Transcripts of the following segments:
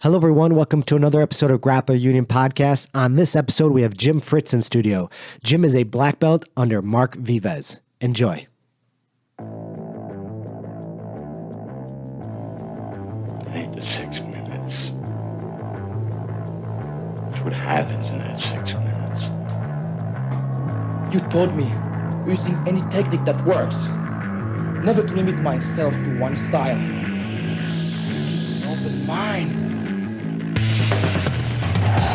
Hello, everyone. Welcome to another episode of Grappler Union podcast. On this episode, we have Jim Fritz in studio. Jim is a black belt under Mark Vives. Enjoy. I hate the 6 minutes. That's what happens in that 6 minutes. You told me using any technique that works, never to limit myself to one style. Keep an open mind.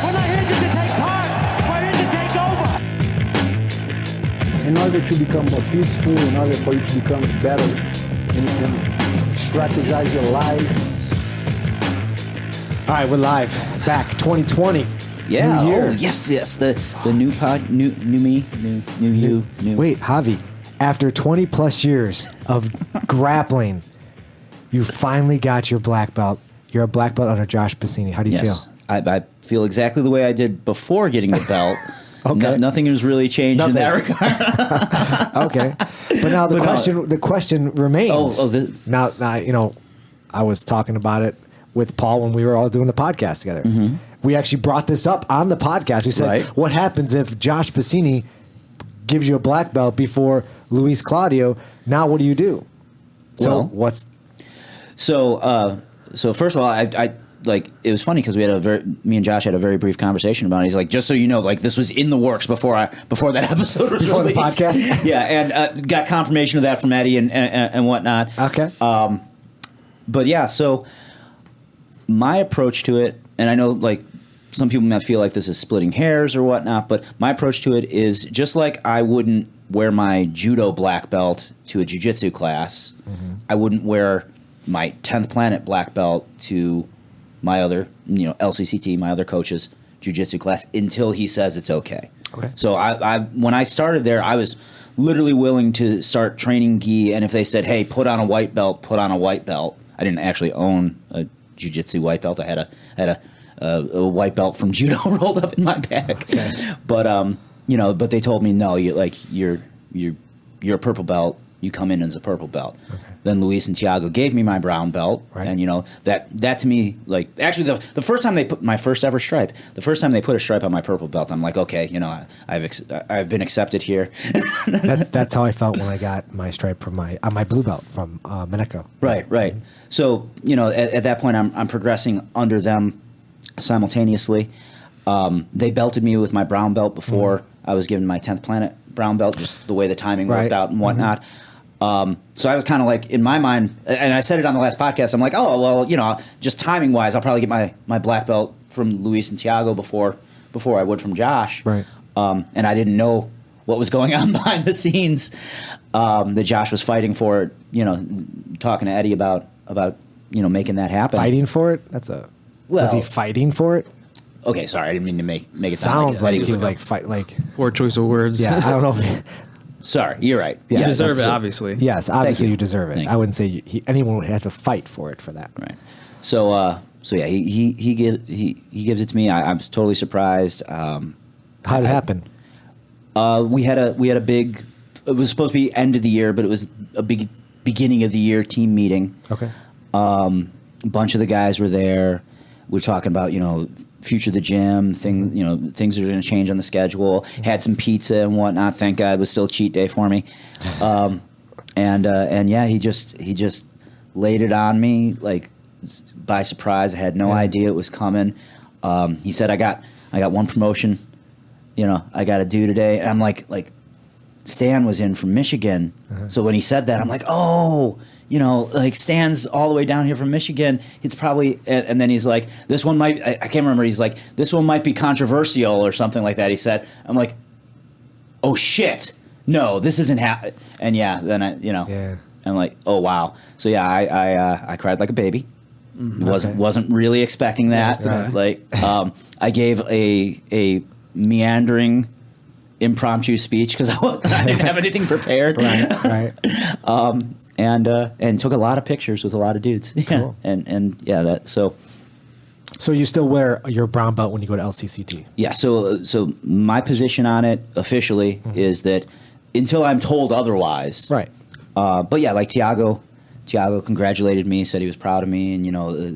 We're not here to take part. We're here to take over. In order to become more peaceful, in order for you to become better and strategize your life. All right, we're live. Back 2020. Yeah. New year. Oh, yes. The new pod, new me, new you, new. Wait, Javi. After 20 plus years of grappling, you finally got your black belt. You're a black belt under Josh Pacini. How do you feel? I feel exactly the way I did before getting the belt. Okay. Nothing has really changed in that regard. Okay. But now the question remains. Now, I was talking about it with Paul when we were all doing the podcast together. Mm-hmm. We actually brought this up on the podcast. We said, What happens if Josh Pacini gives you a black belt before Luis Claudio? Now what do you do? So So first of all, I like, it was funny because me and Josh had a very brief conversation about it. He's like, just so you know, like, this was in the works before that episode was before released. The podcast. Yeah, and got confirmation of that from Eddie and whatnot. Okay. But yeah, so my approach to it, and I know, like, some people might feel like this is splitting hairs or whatnot, but my approach to it is just like I wouldn't wear my judo black belt to a jiu-jitsu class. Mm-hmm. I wouldn't wear my 10th Planet black belt to my other, LCCT, my other coach's jiu-jitsu class until he says it's okay. Okay. So I when I started there, I was literally willing to start training gi, and if they said, hey, put on a white belt, put on a white belt. I didn't actually own a jiu-jitsu white belt. I had a white belt from judo rolled up in my bag. Okay. But but they told me, no, you're a purple belt. You come in as a purple belt. Okay. Then Luis and Tiago gave me my brown belt, right. And that to me, like, actually the first time they put my first ever stripe, the first time they put a stripe on my purple belt, I'm like, okay, I've been accepted here. That's how I felt when I got my stripe from my blue belt from Meneco. Right. So at that point, I'm progressing under them simultaneously. They belted me with my brown belt before I was given my 10th Planet brown belt, just the way the timing worked out and whatnot. Mm-hmm. So I was kind of like, in my mind, and I said it on the last podcast, I'm like, oh, well, just timing wise, I'll probably get my black belt from Luis and Tiago before I would from Josh. Right. And I didn't know what was going on behind the scenes, that Josh was fighting for it, talking to Eddie about making that happen. Fighting for it? Was he fighting for it? Okay, sorry, I didn't mean to make it sound like he was like fight like poor choice of words. Yeah, I don't know. Sorry, you're right. Yeah, you deserve it, obviously. Yes, obviously you deserve it. Thank I wouldn't say anyone would have to fight for it for that. Right. So yeah, he gives it to me. I was totally surprised. How did it happen? We had a big. It was supposed to be end of the year, but it was a big beginning of the year team meeting. Okay. A bunch of the guys were there. We were talking about future of the gym, things are going to change on the schedule. Had some pizza and whatnot. Thank God, it was still a cheat day for me. And yeah, he just laid it on me like by surprise. I had no idea it was coming. He said, I got one promotion, I got to do today. And I'm like Stan was in from Michigan. Uh-huh. So when he said that, I'm like, oh, like Stan's all the way down here from Michigan. It's probably, and then he's like, this one might, I can't remember. He's like, this one might be controversial or something like that. He said, I'm like, oh shit, no, this isn't happening. And yeah, then I'm like, oh wow. So yeah, I cried like a baby. Mm-hmm. Wasn't really expecting that. Like, I gave a meandering impromptu speech because I didn't have anything prepared. Right. And took a lot of pictures with a lot of dudes. Cool. And yeah, that so. So you still wear your brown belt when you go to LCCT? Yeah. So my position on it officially is that until I'm told otherwise. Right. But yeah, like Tiago Tiago congratulated me, said he was proud of me, and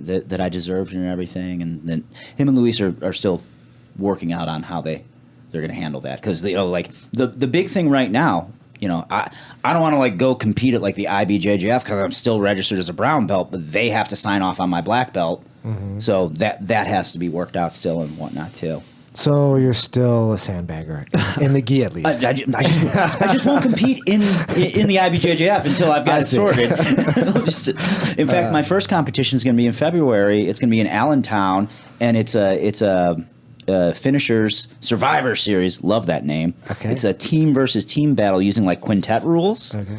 that I deserved it and everything. And then him and Luis are still working out on how they're going to handle that, because like the big thing right now. I don't want to like go compete at like the IBJJF because I'm still registered as a brown belt, but they have to sign off on my black belt, so that has to be worked out still and whatnot too. So you're still a sandbagger in the gi, at least. I just won't compete in the IBJJF until I've got it sorted. In fact, my first competition is going to be in February. It's going to be in Allentown, and it's a Finishers Survivor Series. Love that name. Okay. It's a team versus team battle using like quintet rules. Okay.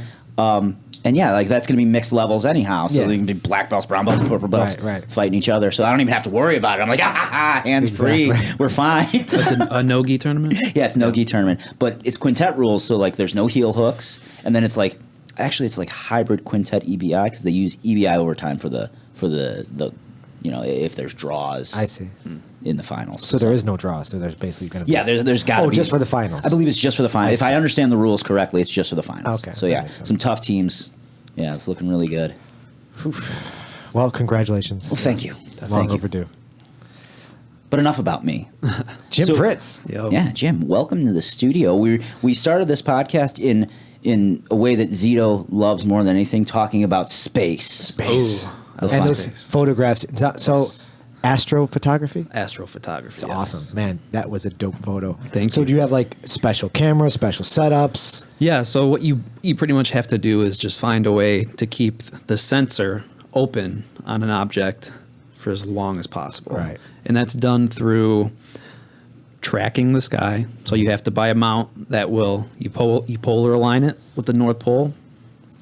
And yeah, like that's going to be mixed levels anyhow. So Yeah. they can be black belts, brown belts, purple belts Right. fighting each other. So I don't even have to worry about it. I'm like, hands free. We're fine. That's a no-gi tournament? Yeah, it's no gi tournament, but it's quintet rules. So like, there's no heel hooks, and then it's like hybrid quintet EBI because they use EBI overtime for the if there's draws. I see. In the finals. So there is no draw. So there's basically going to be... Yeah, there's got to be. just for the finals. I believe it's just for the finals. If I understand the rules correctly, it's just for the finals. Okay, So that yeah, makes sense. some tough teams. Yeah, it's looking really good. Well, congratulations. Well, thank you. Long Thank you. overdue. But enough about me. Jim So- Fritz. Yo. Yeah, Jim, welcome to the studio. We started this podcast in a way that Zito loves more than anything, talking about space. Space. Ooh, I And love those space. photographs. So astrophotography? Astrophotography. It's yes. awesome. Man, that was a dope photo. Thank So you. do you have like special cameras, special setups? Yeah, so what you pretty much have to do is just find a way to keep the sensor open on an object for as long as possible. Right. And that's done through tracking the sky. So you have to buy a mount that you polar align it with the North Pole,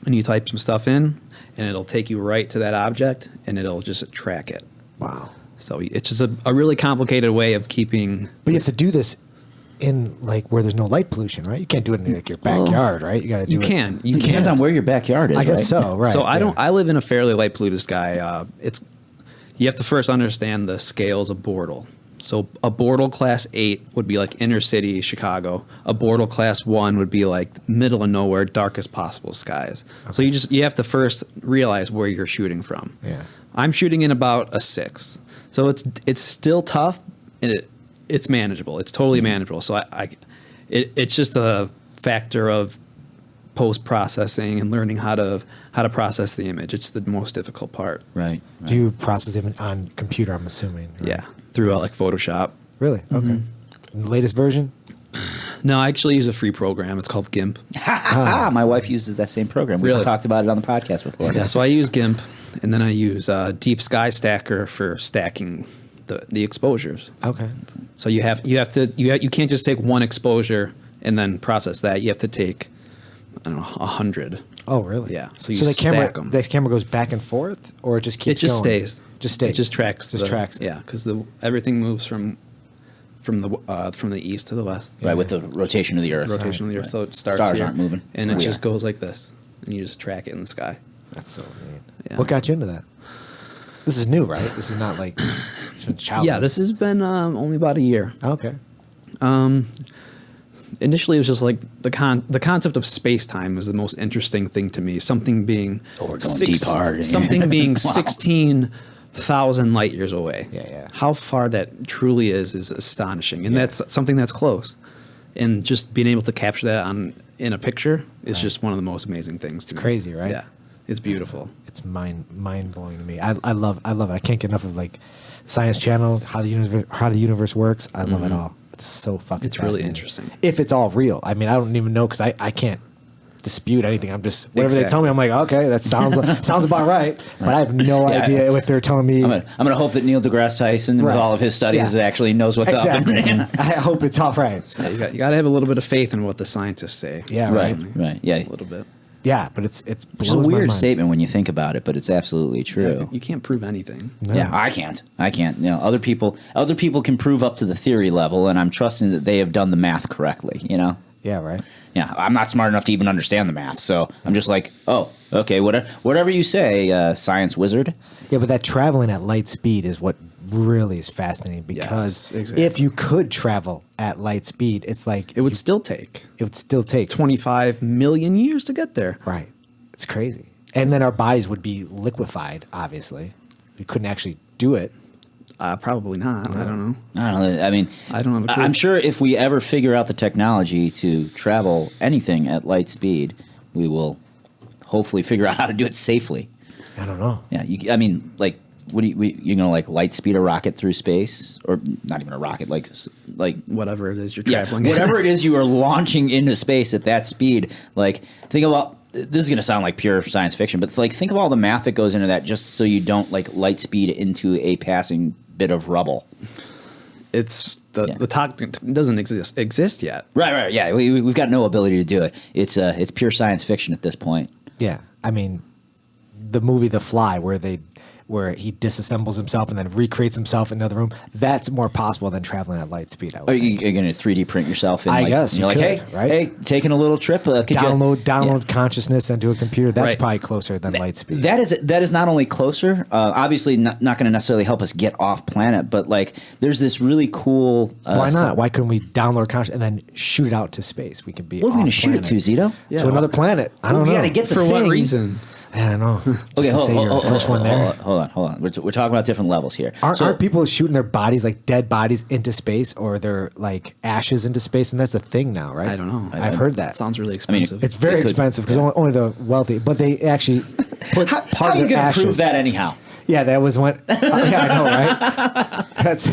and you type some stuff in, and it'll take you right to that object, and it'll just track it. Wow. So it's just a really complicated way of keeping. But you have to do this in like where there's no light pollution, right? You can't do it in like your backyard, right? You got to do You it. can. It depends on where your backyard is. I guess right? so, right? So yeah. I live in a fairly light polluted sky. You have to first understand the scales of Bortle. So a Bortle class 8 would be like inner city Chicago. A Bortle class 1 would be like middle of nowhere, darkest possible skies. Okay. So you have to first realize where you're shooting from. Yeah. I'm shooting in about a 6. So it's still tough, and it's manageable. It's totally manageable. So it's just a factor of post processing and learning how to process the image. It's the most difficult part. Right. Do you process it on computer? I'm assuming. right? Yeah, through like Photoshop. Really? Okay. The latest version? No, I actually use a free program. It's called GIMP. My wife uses that same program. We Really? talked about it on the podcast before. Yeah, so I use GIMP, and then I use Deep Sky Stacker for stacking the exposures. Okay. So you can't just take one exposure and then process that. You have to take 100. Oh, really? Yeah. So you the stack them. the camera goes back and forth, or it just keeps. It just going? stays. Just stays. It just tracks. Tracks. Yeah, because everything moves from the east to the west. Right, with the rotation of the Earth. The rotation of the Earth. Right. So it starts Stars here, aren't moving. and it We just are. goes like this, and you just track it in the sky. That's so neat. Yeah. What got you into that? This is new, right? This is not like it's from childhood. Yeah, this has been only about a year. Okay. Initially, it was just like the concept of space time is the most interesting thing to me. Something being we're going deep hard. Something being Wow. 16,000 light years away. Yeah. How far that truly is astonishing, and that's something that's close. And just being able to capture that in a picture is just one of the most amazing things to me. Crazy, right? Yeah, it's beautiful. It's mind blowing to me. I love it. I can't get enough of like Science Channel, how the universe works. I love it all. It's so fucking. It's really fascinating. interesting. If it's all real, I mean, I don't even know because I can't dispute anything. I'm just whatever they tell me. I'm like, okay, that sounds about right. But I have no Yeah. idea if they're telling me. I'm gonna hope that Neil deGrasse Tyson, with Right. all of his studies, Yeah. actually knows what's exactly. up. I hope it's all right. You got to have a little bit of faith in what the scientists say. Yeah, Right, right. right, yeah. A little bit. Yeah, but it's Which blows is a my weird mind. statement when you think about it, but it's absolutely true. You can't prove anything. No. Yeah, I can't. You know, other people can prove up to the theory level, and I'm trusting that they have done the math correctly. You know. Yeah, right. Yeah, I'm not smart enough to even understand the math, so I'm just like, oh, okay, whatever you say, science wizard. Yeah, but that traveling at light speed is what really is fascinating because Yes, exactly. if you could travel at light speed, it's like It would still take 25 million years to get there. Right. It's crazy. And then our bodies would be liquefied, obviously. We couldn't actually do it. Probably not. I don't know. I don't know. I mean, I don't have a clue. I'm sure if we ever figure out the technology to travel anything at light speed, we will hopefully figure out how to do it safely. I don't know. Yeah, I mean, like, what do you gonna like light speed a rocket through space, or not even a rocket, like Whatever it is you're traveling. whatever it is you are launching into space at that speed. Like, think about this is gonna sound like pure science fiction, but like think of all the math that goes into that just so you don't like light speed into a passing bit of rubble. It's the talk doesn't exist yet. Right. Yeah, we've got no ability to do it. It's pure science fiction at this point. Yeah. I mean, the movie The Fly, where he disassembles himself and then recreates himself in another room, that's more possible than traveling at light speed. Are you going to 3D print yourself? I guess. And you're like, hey, taking a little trip. Download consciousness into a computer. That's Right. probably closer than light speed. That is not only closer, obviously not going to necessarily help us get off planet, but like there's this really cool. Why not? Why couldn't we download consciousness and then shoot it out to space? We could be. What are we going to shoot it to, Zito? To another planet. I don't know. We got to get the For thing. what reason? I don't know. Okay, Just to say you're the first one there. Hold on. We're talking about different levels here. Aren't people shooting their bodies, like dead bodies, into space, or their like ashes into space? And that's a thing now, right? I don't know. I've heard that. Sounds really expensive. It's very expensive because only the wealthy. But they actually put How part are you of their going to ashes. prove that anyhow? Yeah, that was when. Yeah, I know, right? That's.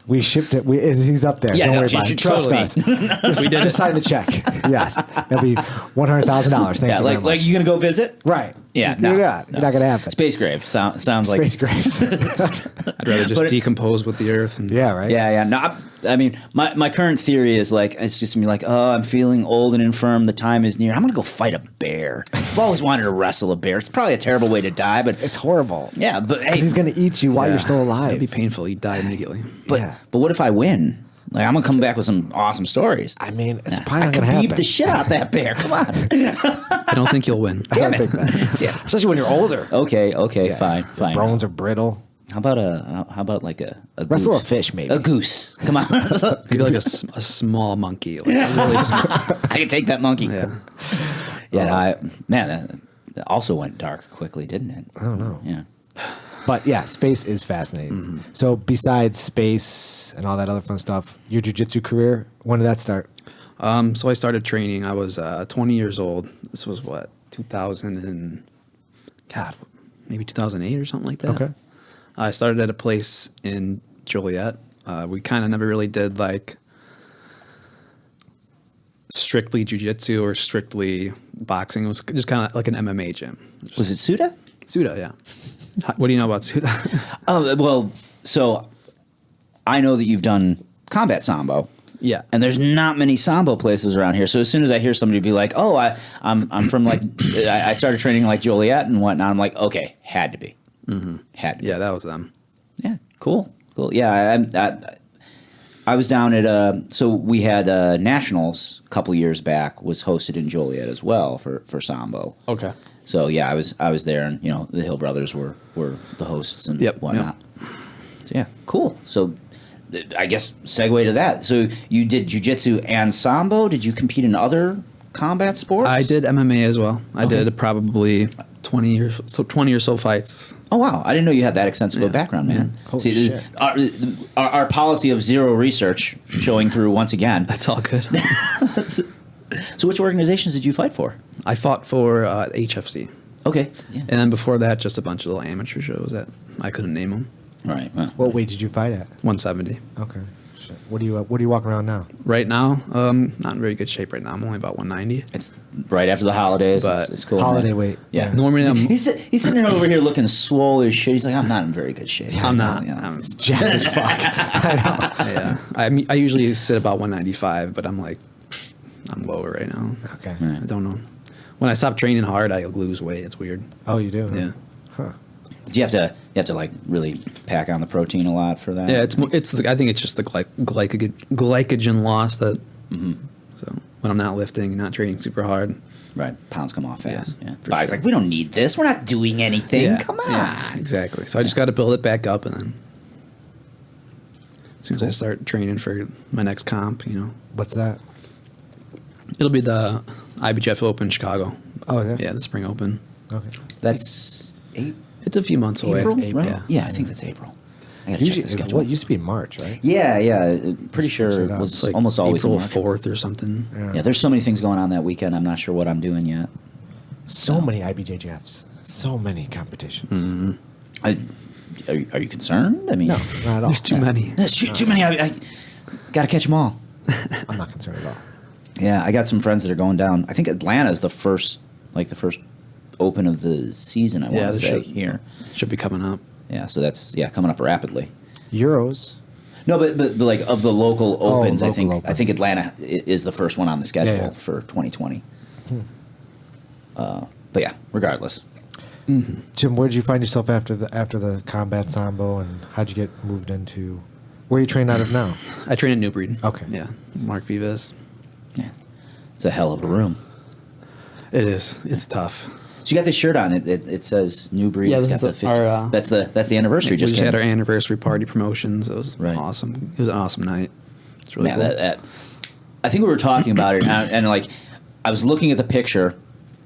We shipped it. He's up there. Yeah, Don't no, worry about it. Trust totally. us. Just sign the check. Yes, that'll be $100,000. Thank you very much. Like you going to go visit? Right. Yeah, You're not going to happen. Space grave sounds like Space graves. I'd rather just decompose with the earth. And Yeah, right. Yeah. No, I mean, my current theory is like it's just gonna be like, oh, I'm feeling old and infirm. The time is near. I'm gonna go fight a bear. I've always wanted to wrestle a bear. It's probably a terrible way to die, but It's horrible. yeah. But hey, Because he's going to eat you while you're still alive. It'd be painful. You'd die immediately. but what if I win? Like I'm gonna come back with some awesome stories. I mean, it's I probably not could going to beat happen. the shit out that bear. Come on. I don't think you'll win. Damn I it. don't think that. Damn. Especially when you're older. Okay. Yeah. Fine. Bones are brittle. How about like a Wrestle goose? a fish, maybe. A goose. Come on. Maybe like a small monkey. Like a really small. I can take that monkey. Yeah. Yeah. That also went dark quickly, didn't it? I don't know. Yeah. But yeah, space is fascinating. Mm-hmm. So besides space and all that other fun stuff, your jiu-jitsu career, when did that start? So I started training. I was 20 years old. This was what 2000 and maybe 2008 or something like that. Okay. I started at a place in Joliet. We kind of never really did like strictly jiu-jitsu or strictly boxing. It was just kind of like an MMA gym. Was it Suda? Suda, yeah. What do you know about Suda? Oh, well, so I know that you've done combat sambo. Yeah. And there's not many sambo places around here. So as soon as I hear somebody be like, "Oh, I'm from like I started training like Joliet and whatnot," I'm like, "Okay, had to be, had to be." Yeah, that was them. Yeah, cool. Yeah, I was down at so we had Nationals a couple years back was hosted in Joliet as well for sambo. Okay. So yeah, I was there, and the Hill brothers were the hosts and whatnot. So yeah, cool. So I guess segue to that. So you did jiu-jitsu and sambo. Did you compete in other combat sports? I did MMA as well. I did probably 20 or so fights. Oh wow! I didn't know you had that extensive a background, man. Holy shit. Our policy of zero research showing through once again. That's all good. So which organizations did you fight for? I fought for HFC. Okay. Yeah. And then before that, just a bunch of little amateur shows that I couldn't name them. All right. Well, What weight did you fight at? 170. Okay. Shit. What are you walking around now? Right now, not in very good shape right now. I'm only about 190. it's right after the holidays. But It's cool. Holiday man. weight. Yeah. Normally I'm He's sitting there over here looking swole as shit. He's like, I'm not in very good shape. I'm not. Yeah. I'm, Jacked as fuck. yeah. I usually sit about 195, but I'm lower right now. Okay. Right. I don't know. When I stop training hard, I lose weight. It's weird. Oh, you do? Yeah. Huh. Do you have to like really pack on the protein a lot for that? Yeah, I think it's just the glycogen loss that. So when I'm not lifting, not training super hard. Right. Pounds come off fast. Yeah. for Body's sure. like, we don't need this. We're not doing anything. Yeah, Come on. yeah, exactly. So I just got to build it back up, and then as soon as I start training for my next comp, What's that? it'll be the IBJJF Open Chicago. Oh, yeah? Yeah, the Spring Open. Okay. That's April. It's a few months away. Right? Yeah. Yeah, I think that's April. I gotta check Usually, the schedule. well, it used to be March, right? Yeah. Pretty sure Switch it it up. was It's like almost always April in March. 4th or something. Yeah, there's so many things going on that weekend. I'm not sure what I'm doing yet. So many IBJJFs. So many competitions. Are you concerned? I mean, No, not at all. There's too many. there's too many. I gotta catch them all. I'm not concerned at all. Yeah, I got some friends that are going down. I think Atlanta is the first open of the season. I want to this say here. should be coming up. Yeah, so that's coming up rapidly. Euros. No, but like of the local opens, I local opens. think Atlanta is the first one on the schedule Yeah. for 2020. But yeah, regardless. Jim, where did you find yourself after the combat sambo, and how'd you get moved into? Where are you trained out of now? I train at New Breed. Okay. Yeah. Mark Vives. Yeah, it's a hell of a room. It is. It's tough. So you got this shirt on. It says New Breed. Yeah, It's this got is the our, 50 that's the anniversary. We Just just came. had our anniversary party promotions. It was Right. awesome. It was an awesome night. It's really Yeah, cool. I think we were talking about it, and like I was looking at the picture,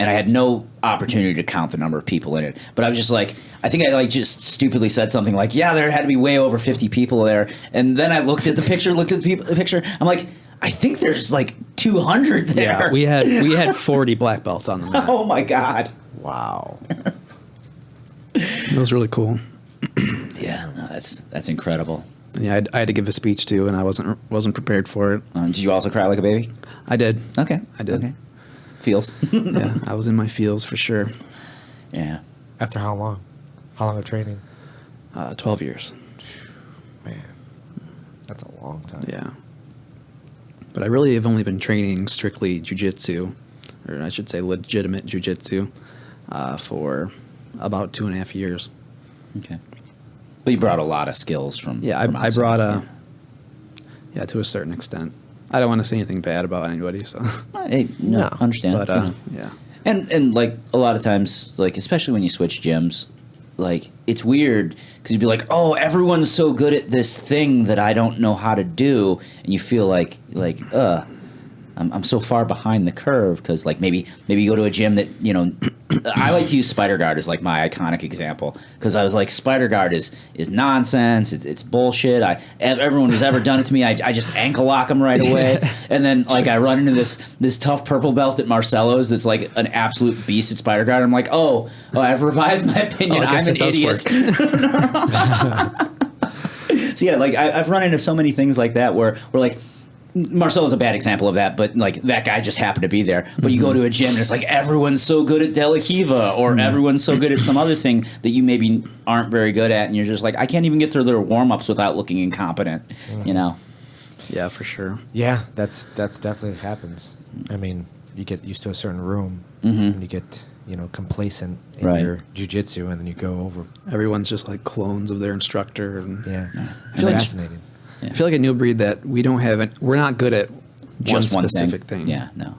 and I had no opportunity to count the number of people in it. But I was just like, I think I like just stupidly said something like, "Yeah, there had to be way over 50 people there." And then I looked at the picture, the picture. I'm like, I think there's like 200 there. Yeah, we had 40 black belts on the mat. Oh my god. Wow. It was really cool. Yeah, no, that's incredible. Yeah, I had to give a speech too, and I wasn't prepared for it. Did you also cry like a baby? I did. Okay, I did. Okay. Feels. Yeah, I was in my feels for sure. Yeah. After how long? How long of training? 12 years. Man, that's a long time. Yeah. But I really have only been training strictly jiu-jitsu, or I should say legitimate jiu-jitsu, for about 2.5 years. Okay. But you brought a lot of skills from. Yeah, from I outside. brought yeah, to a certain extent. I don't want to say anything bad about anybody, so. Hey, no, No. understand. But, you know. yeah. And like a lot of times, like especially when you switch gyms, like it's weird because you'd be like, oh, everyone's so good at this thing that I don't know how to do, and you feel like I'm so far behind the curve because like maybe you go to a gym that I like to use Spider Guard as like my iconic example because I was like Spider Guard is nonsense, it's bullshit. Everyone who's ever done it to me, I just ankle lock them right away, and then like I run into this tough purple belt at Marcelo's that's like an absolute beast at Spider Guard. I'm like, oh, I've revised my opinion. I guess I'm it an does idiot. work. So yeah, like I've run into so many things like that where we're like. Marcelo's a bad example of that, but like that guy just happened to be there. But you go to a gym and it's like everyone's so good at De La Kiva or everyone's so good at some other thing that you maybe aren't very good at, and you're just like, I can't even get through their warm-ups without looking incompetent, Yeah, for sure. Yeah, that's definitely happens. I mean, you get used to a certain room, and you get complacent in Right. your jujitsu, and then you go over. Everyone's just like clones of their instructor. And Yeah, feel like- fascinating. I feel like a New Breed that we don't have we're not good at Just one one specific thing. Yeah, no.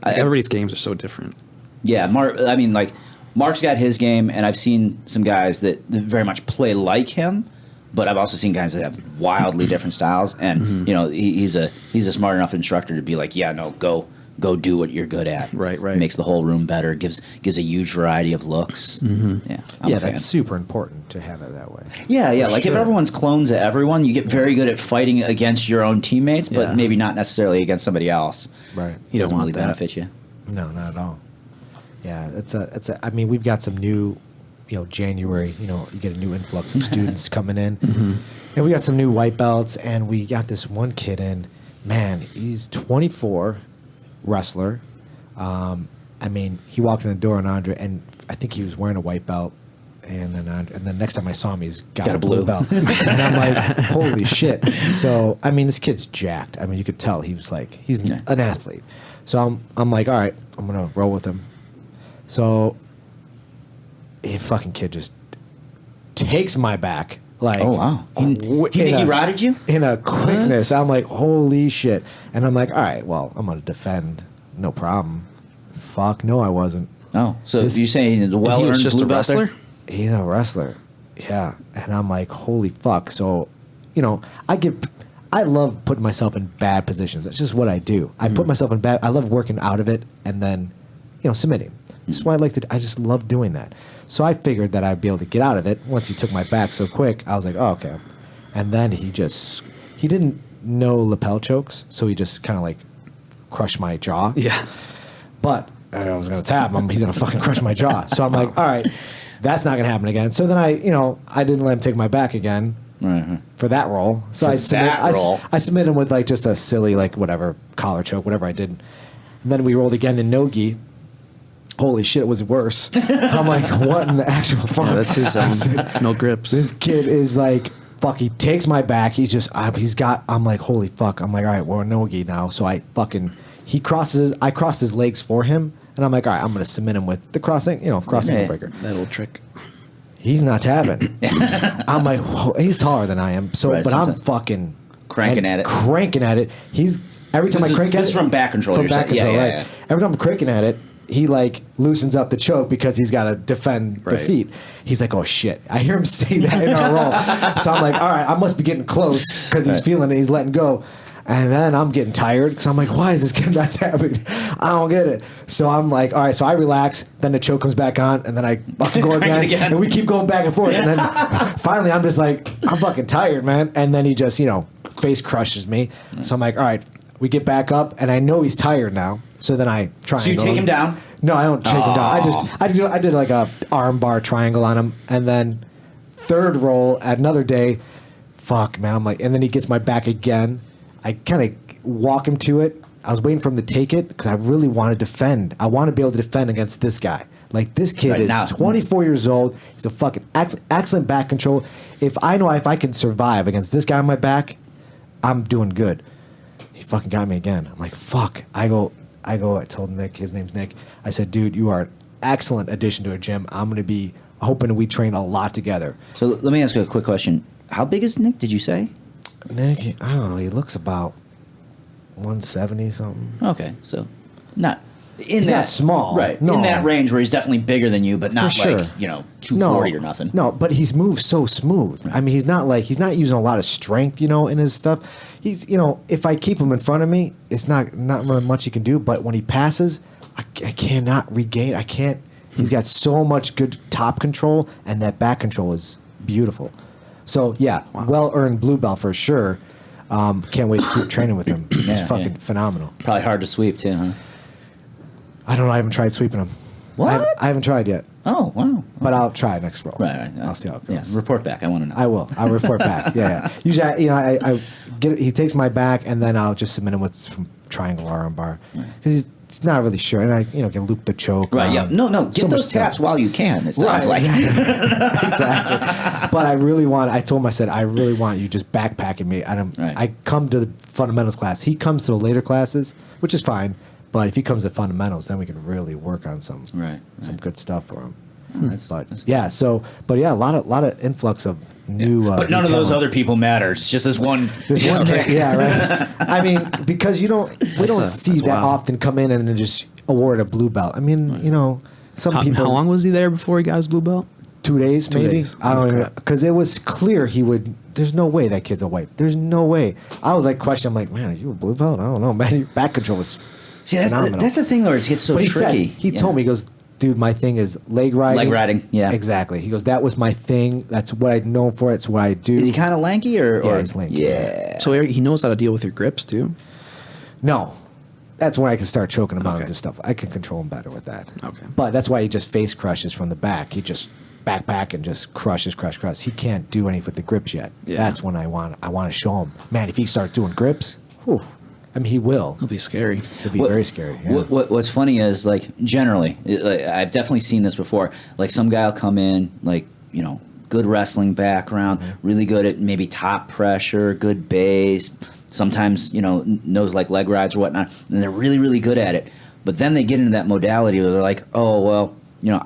Like, everybody's games are so different. Yeah, Mark's got his game, and I've seen some guys that very much play like him, but I've also seen guys that have wildly different styles, and he's a smart enough instructor to be like, yeah, no, go do what you're good at. Right. Makes the whole room better. Gives a huge variety of looks. Yeah, I'm a fan. That's super important to have it that way. Yeah. Like if sure. everyone's clones of everyone, you get very good at fighting against your own teammates, but Yeah. maybe not necessarily against somebody else. Right. It doesn't want really that. benefit you. No, not at all. Yeah, I mean, we've got some new, January, you get a new influx of students coming in. And we got some new white belts, and we got this one kid in. Man, he's 24, wrestler. I mean, he walked in the door on Andre, and I think he was wearing a white belt. And then next time I saw him, he's got a blue belt. And I'm like, holy shit. So, I mean, this kid's jacked. I mean, you could tell he's an athlete. So I'm like, all right, I'm going to roll with him. So, a fucking kid just takes my back. Like, Oh wow! He rotted you in a quickness. I'm like, holy shit. And I'm like, all right, well, I'm going to defend. No problem. Fuck, no, I wasn't. Oh, so This- you're saying he's a He well-earned was just blue a belt there? wrestler? He's a wrestler. Yeah. And I'm like, holy fuck. So, I love putting myself in bad positions. That's just what I do. I put myself in I love working out of it and then, submitting. This is why I just love doing that. So I figured that I'd be able to get out of it. Once he took my back so quick, I was like, oh, okay. And then he didn't know lapel chokes, so he just kind of like crushed my jaw. Yeah. But I was going to tap him. He's going to fucking crush my jaw. So I'm like, all right, that's not going to happen again. So then I didn't let him take my back again for that roll. So I submitted him with like just a silly, like whatever, collar choke, whatever I did. And then we rolled again in no-gi. Holy shit, it was worse. I'm like, what in the actual fuck? Yeah, that's his no grips. This kid is like, fuck, he takes my back. I'm like, holy fuck. I'm like, all right, we're no-gi now. So I cross his legs for him. And I'm like, all right, I'm going to submit him with the crossing breaker. That little trick. He's not tapping. I'm like, whoa, he's taller than I am. So, right, but I'm fucking cranking at it. He's every time I crank at it. This is from back control. From back control, right? Yeah. Every time I'm cranking at it, he like loosens up the choke because he's got to defend the feet. He's like, oh shit. I hear him say that in our roll. So I'm like, all right, I must be getting close because he's feeling it. He's letting go. And then I'm getting tired because I'm like, why is this kid not tapping? I don't get it. So I'm like, all right, so I relax. Then the choke comes back on, and then I fucking go again. And we keep going back and forth. And then finally I'm just like, I'm fucking tired, man. And then he just, face crushes me. So I'm like, all right, we get back up, and I know he's tired now. So then I triangle. So you take him down? No, I don't take him down. I did like a arm bar triangle on him. And then third roll at another day, fuck, man. I'm like, and then he gets my back again. I kind of walk him to it. I was waiting for him to take it because I really want to defend. I want to be able to defend against this guy. Like, this kid is 24 years old. He's a fucking excellent back control. If I can survive against this guy on my back, I'm doing good. He fucking got me again. I'm like, fuck. I told Nick, his name's Nick. I said, dude, you are an excellent addition to a gym. I'm going to be hoping we train a lot together. So let me ask you a quick question. How big is Nick, did you say? Nick, I don't know. He looks about 170 something. Okay, so he's not small, right? No. In that range where he's definitely bigger than you, but not For sure. like 240 or nothing. No, but he's moved so smooth. Right. I mean, he's not using a lot of strength, in his stuff. He's if I keep him in front of me, it's not really much he can do. But when he passes, I cannot regain. I can't. He's got so much good top control, and that back control is beautiful. So, yeah, well-earned blue belt for sure. Can't wait to keep training with him. He's fucking phenomenal. Probably hard to sweep, too, huh? I don't know. I haven't tried sweeping him. What? I haven't tried yet. Oh, wow. But I'll try next roll. Right. I'll see how it goes. Yeah, report back. I want to know. I will. I'll report back. Yeah. Usually, I get he takes my back, and then I'll just submit him with some triangle arm bar. Because he's not really sure. And I, can loop the choke. Right, yeah. No. Get those taps while you can, it sounds like. Exactly. But I told him, I said, I really want you just backpacking me. I come to the fundamentals class. He comes to the later classes, which is fine. But if he comes to fundamentals, then we can really work on some good stuff for him. That's a lot of influx of new. But none of those other people matter. It's just this one. Yeah, right. I mean, because we don't see that often come in and then just award a blue belt. I mean, some people. How long was he there before he got his blue belt? 2 days, maybe. I don't even, because it was clear he would. There's no way that kid's a white. There's no way. I was like questioning. I'm like, man, are you a blue belt? I don't know, man. Your back control is. See, that's the thing where it gets so tricky. He told me, he goes, dude, my thing is leg riding. Leg riding, yeah. Exactly. He goes, that was my thing. That's what I know for. It's what I do. Is he kind of lanky or? Yeah, he's lanky. Yeah. So he knows how to deal with your grips too? No. That's when I can start choking him out and stuff. I can control him better with that. Okay. But that's why he just face crushes from the back. He just back and just crush. He can't do anything with the grips yet. Yeah. That's when I want to show him. Man, if he starts doing grips, whew. I mean, he will. It'll be scary. It'll be very scary. Yeah. What's funny is, generally, I've definitely seen this before. Like, some guy will come in, good wrestling background, really good at maybe top pressure, good base, sometimes, knows like leg rides or whatnot, and they're really, really good at it. But then they get into that modality where they're like, oh, well,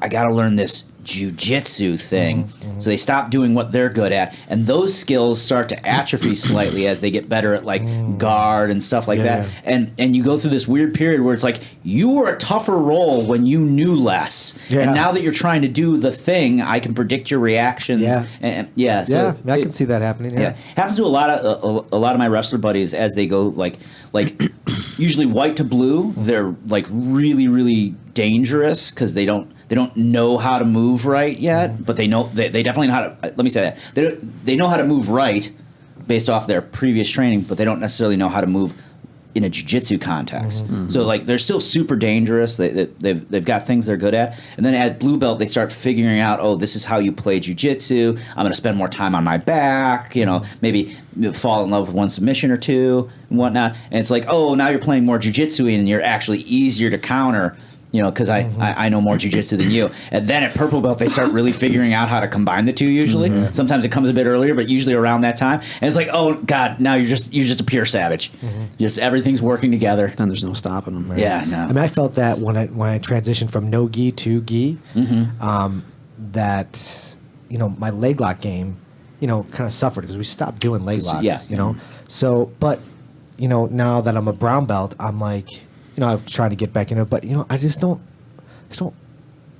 I got to learn this jiu-jitsu thing. So they stop doing what they're good at, and those skills start to atrophy slightly as they get better at like guard and stuff like that. And you go through this weird period where it's like you were a tougher role when you knew less, and now that you're trying to do the thing, I can predict your reactions. So I can see that happening. Happens to a lot of my wrestler buddies as they go like usually white to blue. They're like really dangerous because they don't know how to move right yet, but they know they definitely know how to. Let me say that they know how to move right based off their previous training, but they don't necessarily know how to move in a jiu-jitsu context. So like they're still super dangerous. They've got things they're good at, and then at blue belt they start figuring out, oh, this is how you play jiu-jitsu. I'm going to spend more time on my back. Maybe fall in love with one submission or two and whatnot. And it's like, oh, now you're playing more jiu-jitsu and you're actually easier to counter. Because I know more jiu-jitsu than you. And then at purple belt, they start really figuring out how to combine the two usually. Sometimes it comes a bit earlier, but usually around that time. And it's like, oh, God, now you're just a pure savage. Just everything's working together. Then there's no stopping them. Right? Yeah, no. I mean, I felt that when I transitioned from no gi to gi, that, my leg lock game, kind of suffered because we stopped doing leg locks, So, but, now that I'm a brown belt, I'm like... I'm trying to get back in it, but I just don't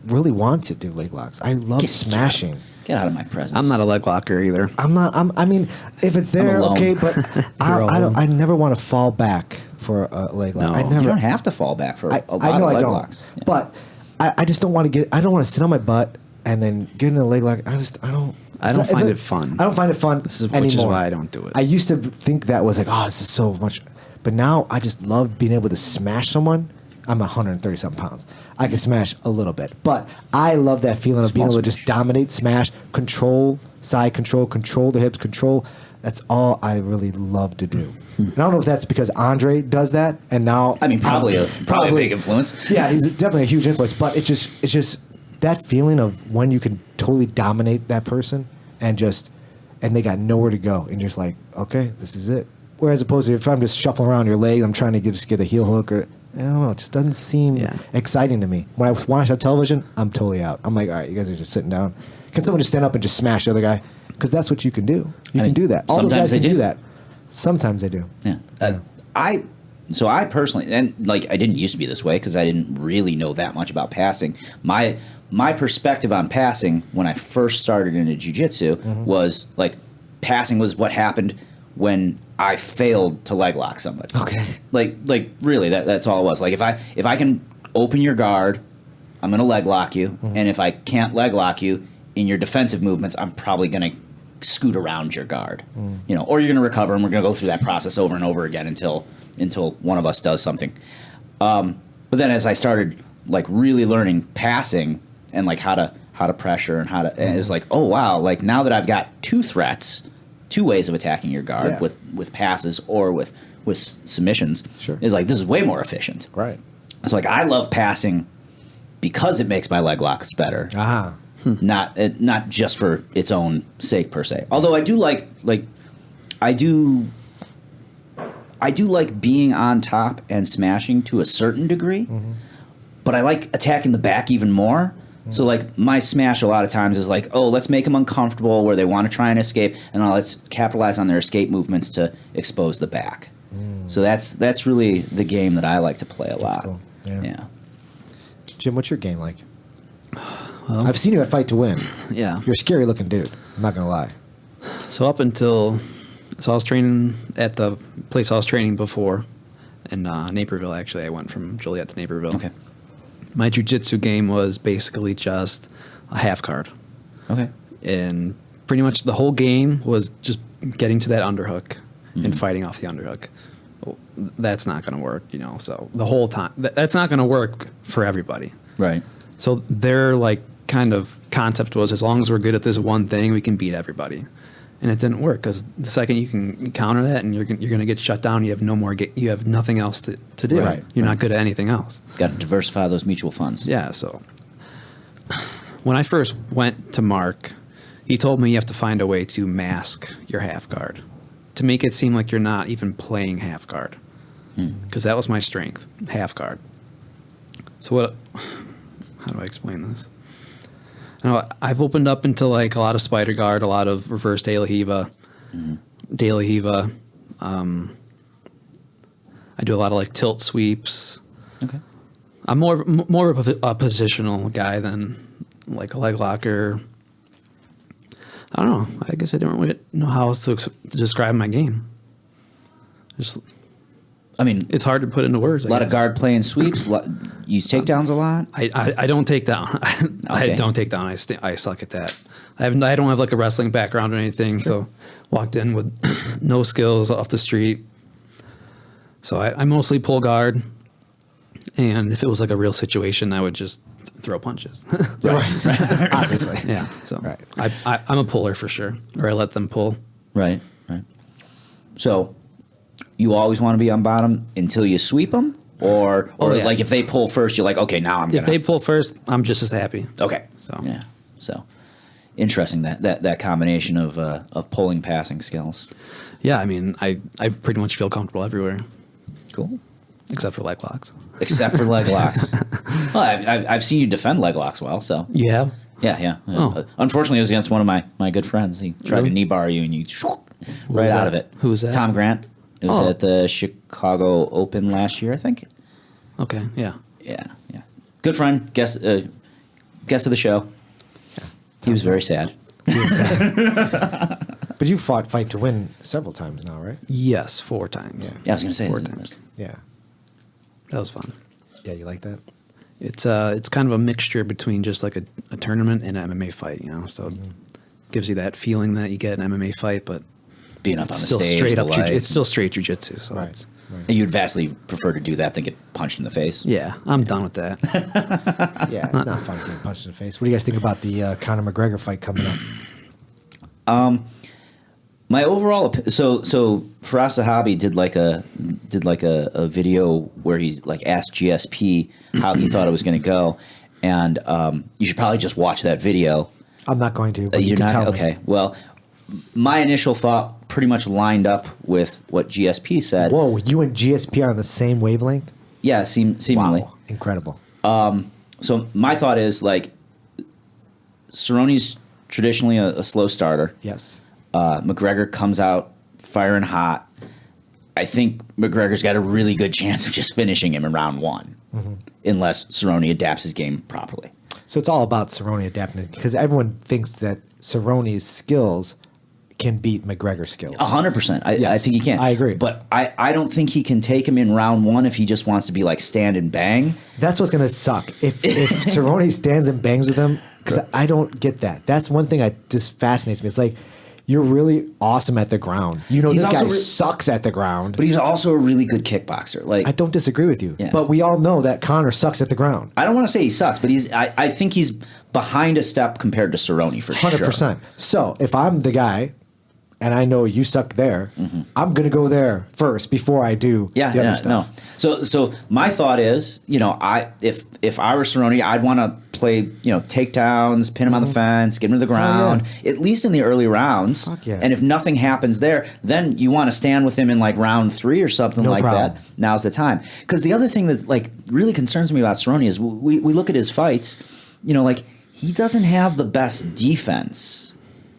really want to do leg locks. I love smashing. Get out of my presence. I'm not a leg locker either. I mean, if it's there, okay, but I never want to fall back for a leg lock. No. You don't have to fall back for a lot of leg locks. Yeah. But I just don't want to get. I don't want to sit on my butt and then get in a leg lock. I don't. I don't find it fun. I don't find it fun anymore. Which is why I don't do it. I used to think that was like, oh, this is so much. But now I just love being able to smash someone. I'm 130-something pounds. I can smash a little bit. But I love that feeling of being able to just dominate, smash, control, side control the hips, control. That's all I really love to do. And I don't know if that's because Andre does that, and now... I mean, probably a big influence. Yeah, he's definitely a huge influence. But it's just that feeling of when you can totally dominate that person and they got nowhere to go. And you're just like, okay, this is it. Whereas opposed to if I'm just shuffling around your leg, I'm trying to just get a heel hook or I don't know, it just doesn't seem exciting to me. When I watch on television, I'm totally out. I'm like, all right, you guys are just sitting down. Can someone just stand up and just smash the other guy? Because that's what you can do. You can do that. All those guys can do that. Sometimes they do. Yeah. I personally, and like I didn't used to be this way because I didn't really know that much about passing. My perspective on passing when I first started into jiu-jitsu was like passing was what happened when I failed to leg lock somebody. Okay. Like really, that's all it was. Like if I can open your guard, I'm going to leg lock you, and if I can't leg lock you in your defensive movements, I'm probably going to scoot around your guard, or you're going to recover, and we're going to go through that process over and over again until one of us does something. But then as I started like really learning passing and like how to pressure and and it was like, oh wow, like now that I've got two ways of attacking your guard with passes or with submissions, is like this is way more efficient. Right. So like I love passing because it makes my leg locks better. Not just for its own sake per se. Although I do like being on top and smashing to a certain degree, but I like attacking the back even more. So, like, my smash a lot of times is like, oh, let's make them uncomfortable where they want to try and escape, and let's capitalize on their escape movements to expose the back. So that's really the game that I like to play a lot. Cool. Yeah. Jim, what's your game like? Well, I've seen you at Fight to Win. Yeah. You're a scary-looking dude. I'm not going to lie. So I was training at the place I was training before in Naperville, actually. I went from Joliet to Naperville. Okay. My jiu-jitsu game was basically just a half guard. Okay. And pretty much the whole game was just getting to that underhook and fighting off the underhook. Well, that's not going to work, so the whole time. That's not going to work for everybody. Right. So their like kind of concept was as long as we're good at this one thing, we can beat everybody. And it didn't work because the second you can counter that and you're going to get shut down, you have you have nothing else to do. Right. You're not good at anything else. Got to diversify those mutual funds. Yeah. So when I first went to Mark, he told me you have to find a way to mask your half guard to make it seem like you're not even playing half guard because that was my strength, half guard. So how do I explain this? I've opened up into like a lot of spider guard, a lot of reverse De La Hiva, De La Hiva. I do a lot of like tilt sweeps. Okay. I'm more of a positional guy than like a leg locker. I don't know. I guess I don't really know how else to describe my game. I mean, it's hard to put into words. A lot of guard play and sweeps. Use takedowns a lot. I don't take down. I don't take down. I suck at that. I don't have like a wrestling background or anything. Sure. So walked in with no skills off the street. So I mostly pull guard, and if it was like a real situation, I would just throw punches. Right. Obviously. Yeah. So right. I'm a puller for sure, or I let them pull. Right. So you always want to be on bottom until you sweep them, or yeah. like if they pull first, you're like, okay, now I'm. If they pull first, I'm just as happy. Okay. So yeah. So interesting that combination of pulling passing skills. Yeah, I mean, I pretty much feel comfortable everywhere. Cool. Except for leg locks. Except for leg locks. Well, I've seen you defend leg locks well, so. You have? Yeah. Oh. Unfortunately, it was against one of my good friends. He tried to knee bar you, and you right out of it. Who was that? Tom Grant. It was at the Chicago Open last year, I think. Okay, yeah. Yeah. Good friend, guest of the show. Yeah, he was very sad. But you fought Fight to Win several times now, right? Yes, 4 times. Yeah, I was going to say 4 times. Yeah. That was fun. Yeah, you like that? It's kind of a mixture between just like a tournament and an MMA fight, you know. So it gives you that feeling that you get an MMA fight, but being up on the still stage, straight up. lights. It's still straight jiu-jitsu. So Right. And you'd vastly prefer to do that than get punched in the face. yeah, I'm done with that. Yeah, it's not fun getting punched in the face. What do you guys think about the Conor McGregor fight coming up? My overall so Firas Zahabi did like a video where he like asked GSP how he thought it was going to go, and you should probably just watch that video. I'm not going to. But you You're can not tell me. okay. Well, my initial thought pretty much lined up with what GSP said. Whoa, you and GSP are on the same wavelength? Yeah, seemingly. Wow, incredible. So my thought is like Cerrone's traditionally a slow starter. Yes. McGregor comes out firing hot. I think McGregor's got a really good chance of just finishing him in round 1, unless Cerrone adapts his game properly. So it's all about Cerrone adapting it, because everyone thinks that Cerrone's skills can beat McGregor's skills. 100%. I think he can. I agree. But I don't think he can take him in round 1 if he just wants to be like stand and bang. That's what's going to suck. If Cerrone stands and bangs with him, because I don't get that. That's one thing that just fascinates me. It's like, you're really awesome at the ground. You know, He's this guy also sucks at the ground. But he's also a really good kickboxer. Like I don't disagree with you. Yeah. But we all know that Conor sucks at the ground. I don't want to say he sucks, but I think he's behind a step compared to Cerrone for 100%. sure. So if I'm the guy and I know you suck there, I'm going to go there first before I do the other stuff. No. So my thought is, you know, if I were Cerrone, I'd want to play, you know, takedowns, pin him on the fence, get him to the ground, at least in the early rounds. Fuck yeah. And if nothing happens there, then you want to stand with him in like round 3 or something No like problem. that. Now's the time. Because the other thing that like really concerns me about Cerrone is we look at his fights, you know, like he doesn't have the best defense.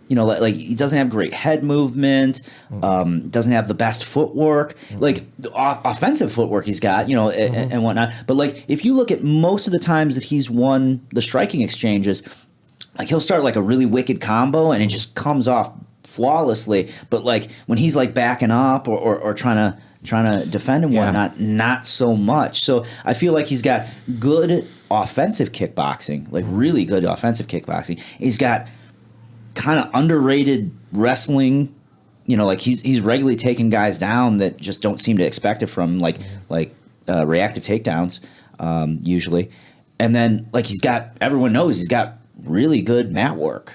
You know, like he doesn't have great head movement, doesn't have the best footwork, like the offensive footwork he's got, you know, and whatnot. But like if you look at most of the times that he's won the striking exchanges, like he'll start like a really wicked combo and it just comes off flawlessly. But like when he's like backing up or trying to defend and whatnot, not so much. So I feel like he's got good offensive kickboxing, like really good offensive kickboxing. He's got kind of underrated wrestling, you know, like he's regularly taking guys down that just don't seem to expect it from like reactive takedowns usually, and then like everyone knows he's got really good mat work,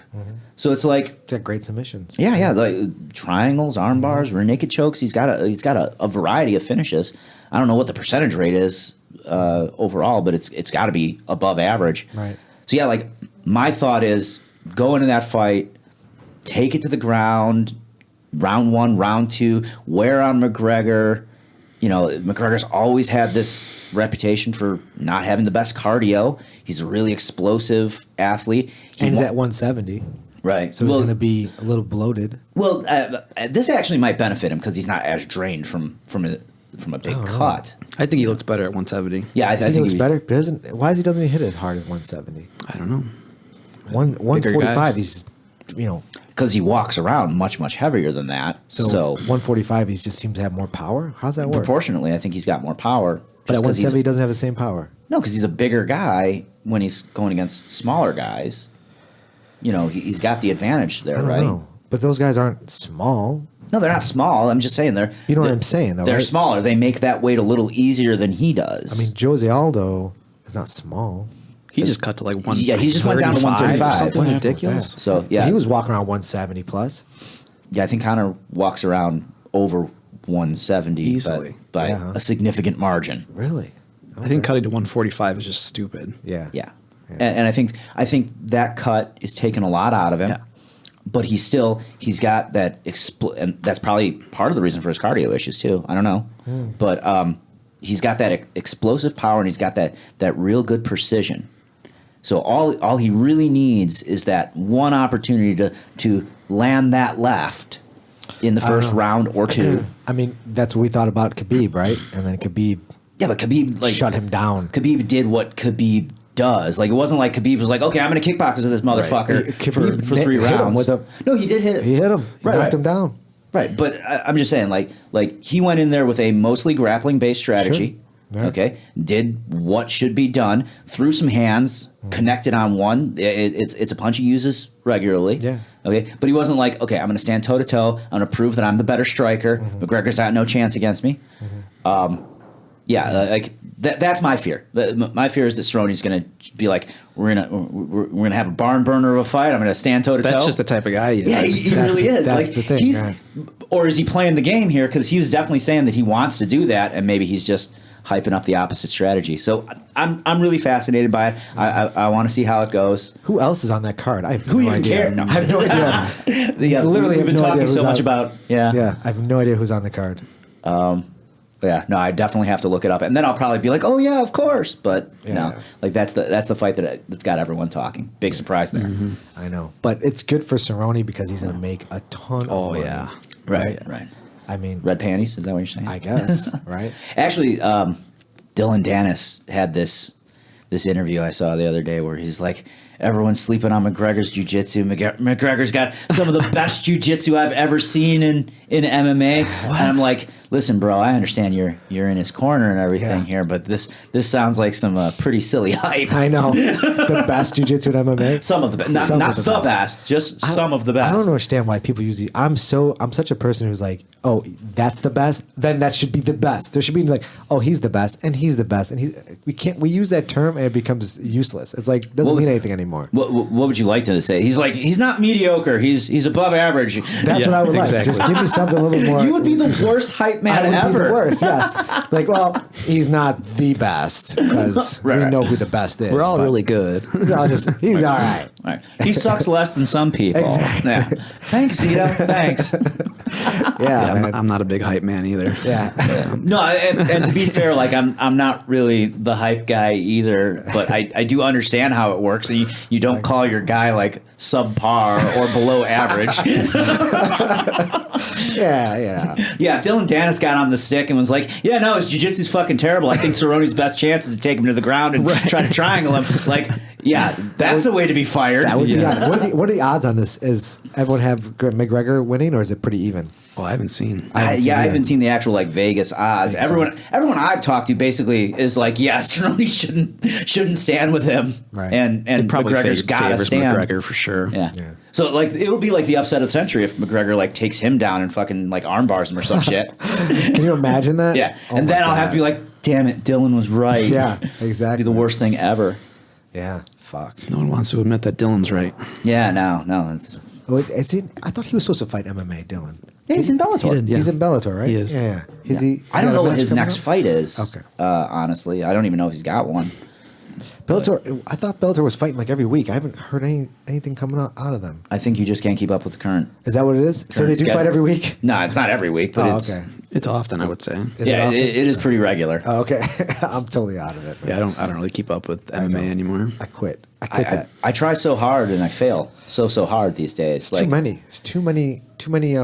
so it's like He's got great submissions. yeah, like triangles, arm bars, rear naked chokes. He's got a variety of finishes. I don't know what the percentage rate is overall, but it's got to be above average. Right. So yeah, like my thought is, go into that fight, take it to the ground, round 1, round 2, wear on McGregor, McGregor's always had this reputation for not having the best cardio. He's a really explosive athlete. And he's at 170. Right. So he's going to be a little bloated. Well, this actually might benefit him because he's not as drained from a big cut. I think he looks better at 170. Yeah, I think he looks better. But why doesn't he hit as hard as 170? I don't know. 145, he's, because he walks around much, much heavier than that. So 145, he just seems to have more power? How's that work? Proportionately, I think he's got more power. But at 170, he doesn't have the same power. No, because he's a bigger guy when he's going against smaller guys. He's got the advantage there, I don't right? know. But those guys aren't small. No, they're not small. I'm just saying they're... You know what I'm saying, though, They're right? smaller. They make that weight a little easier than he does. I mean, Jose Aldo is not small. He just cut to like 135. Yeah, he just went down to 135. Something ridiculous. So, yeah. But he was walking around 170 plus. Yeah, I think Conor walks around over 170 Easily. by a significant margin. Really? I think cutting to 145 is just stupid. Yeah. Yeah. And I think that cut is taking a lot out of him. Yeah. But he's got that and that's probably part of the reason for his cardio issues too. I don't know. But he's got that explosive power and he's got that real good precision. So all he really needs is that one opportunity to land that left in the first round or two. I mean, that's what we thought about Khabib, right? And then Khabib but Khabib shut him down. Khabib did what Khabib does. Like, it wasn't like Khabib was like, okay, I'm going to kickbox with this motherfucker for 3 rounds. No, he did hit. He hit him. He knocked him down. Right, but I'm just saying, like he went in there with a mostly grappling based strategy. Sure. Yeah. Okay, did what should be done, threw some hands, connected on one. It's a punch he uses regularly. Yeah. Okay, but he wasn't like, okay, I'm going to stand toe to toe. I'm going to prove that I'm the better striker. McGregor's got no chance against me. That's my fear. My fear is that Cerrone's going to be like, we're gonna have a barn burner of a fight. I'm going to stand toe to toe. That's just the type of guy he is. Yeah, he really is. That's the thing. Or is he playing the game here? Because he was definitely saying that he wants to do that, and maybe he's just hyping up the opposite strategy. So I'm really fascinated by it. I want to see how it goes. Who else is on that card? I have Who no even idea. cares? No, I have no idea. Literally, we've been talking so much about. Yeah, I have no idea who's on the card. Yeah, no, I definitely have to look it up, and then I'll probably be like, "Oh yeah, of course." But no, like that's the fight that's got everyone talking. Big surprise there. I know, but it's good for Cerrone because he's going to make a ton. of money. Right. I mean, red panties. Is that what you're saying? I guess. Right. Actually, Dylan Dennis had this interview I saw the other day where he's like, everyone's sleeping on McGregor's jiu-jitsu. McGregor's got some of the best jiu-jitsu I've ever seen in MMA. And I'm like, listen, bro, I understand you're in his corner and everything here, but this sounds like some pretty silly hype. I know. The best jiu-jitsu in MMA? Some of the best. Not the best, just some of the best. I don't understand why people use I'm such a person who's like, oh, that's the best, then that should be the best. There should be like, oh, he's the best, and he's the best, and we use that term and it becomes useless. It's like doesn't mean anything anymore. What would you like to say? He's like, he's not mediocre. He's above average. That's what I would like. Just give me something a little more. You would be the worst hype man ever. Be the worst, yes. Like, well, he's not the best because we know who the best is. We're all really good. He's all right. He sucks less than some people. Exactly. Yeah. Thanks, Zito. Thanks. I'm not a big hype man either. Yeah. No, and to be fair, like I'm not really the hype guy either, but I do understand how it works. You don't call your guy like subpar or below average. Yeah. Yeah, if Dylan Dennis got on the stick and was like, yeah, no, his jiu-jitsu's fucking terrible. I think Cerrone's best chance is to take him to the ground and try to triangle him. Like, yeah, that's a way to be fired. That would be what are the odds on this? Is everyone have McGregor winning, or is it pretty even? Oh, I haven't seen. I haven't seen the actual like Vegas odds. Everyone I've talked to basically is like, yeah, Cerrone shouldn't stand with him, right? And McGregor's got to stand. McGregor for sure. Yeah. So like it would be like the upset of the century if McGregor like takes him down and fucking like arm bars him or some shit. Can you imagine that? Yeah. Oh and then I'll have to be like, damn it, Dylan was right. Yeah, exactly. It'd be the worst thing ever. Yeah. Fuck. No one wants to admit that Dylan's right. Yeah. No. I thought he was supposed to fight MMA, Dylan. Yeah, he's in Bellator. He's in Bellator, right? He is. Yeah. Is he? I don't know what his next fight is. Okay. Honestly, I don't even know if he's got one. Bellator, I thought Bellator was fighting like every week. I haven't heard anything coming out of them. I think you just can't keep up with the current. Is that what it is? So they do schedule. fight every week? No, it's not every week, but okay. It's often, I would say. Is yeah, it it is pretty regular. Oh, okay. I'm totally out of it. Yeah, I don't really keep up with MMA anymore. I quit that. I try so hard and I fail so hard these days. It's too many. It's too many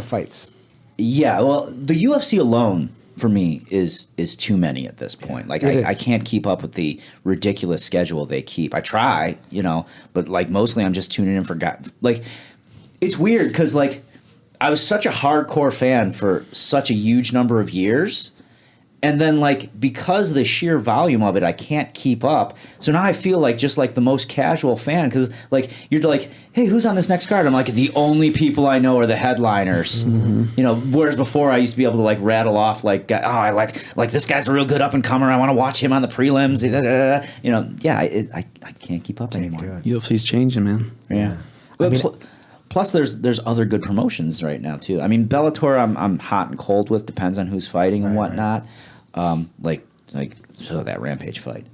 fights. Yeah, well, the UFC alone for me is too many at this point. Like I can't keep up with the ridiculous schedule they keep. I try, but like mostly I'm just tuning in for like it's weird because like I was such a hardcore fan for such a huge number of years. And then, like, because of the sheer volume of it, I can't keep up. So now I feel like just like the most casual fan because, like, you're like, hey, who's on this next card? I'm like, the only people I know are the headliners. Mm-hmm. Whereas before I used to be able to, like, rattle off, like, I like this guy's a real good up-and-comer. I want to watch him on the prelims. I can't keep up anymore. UFC's changing, man. Yeah. Plus, there's other good promotions right now, too. I mean, Bellator I'm hot and cold with. Depends on who's fighting and whatnot. Right. So that Rampage fight,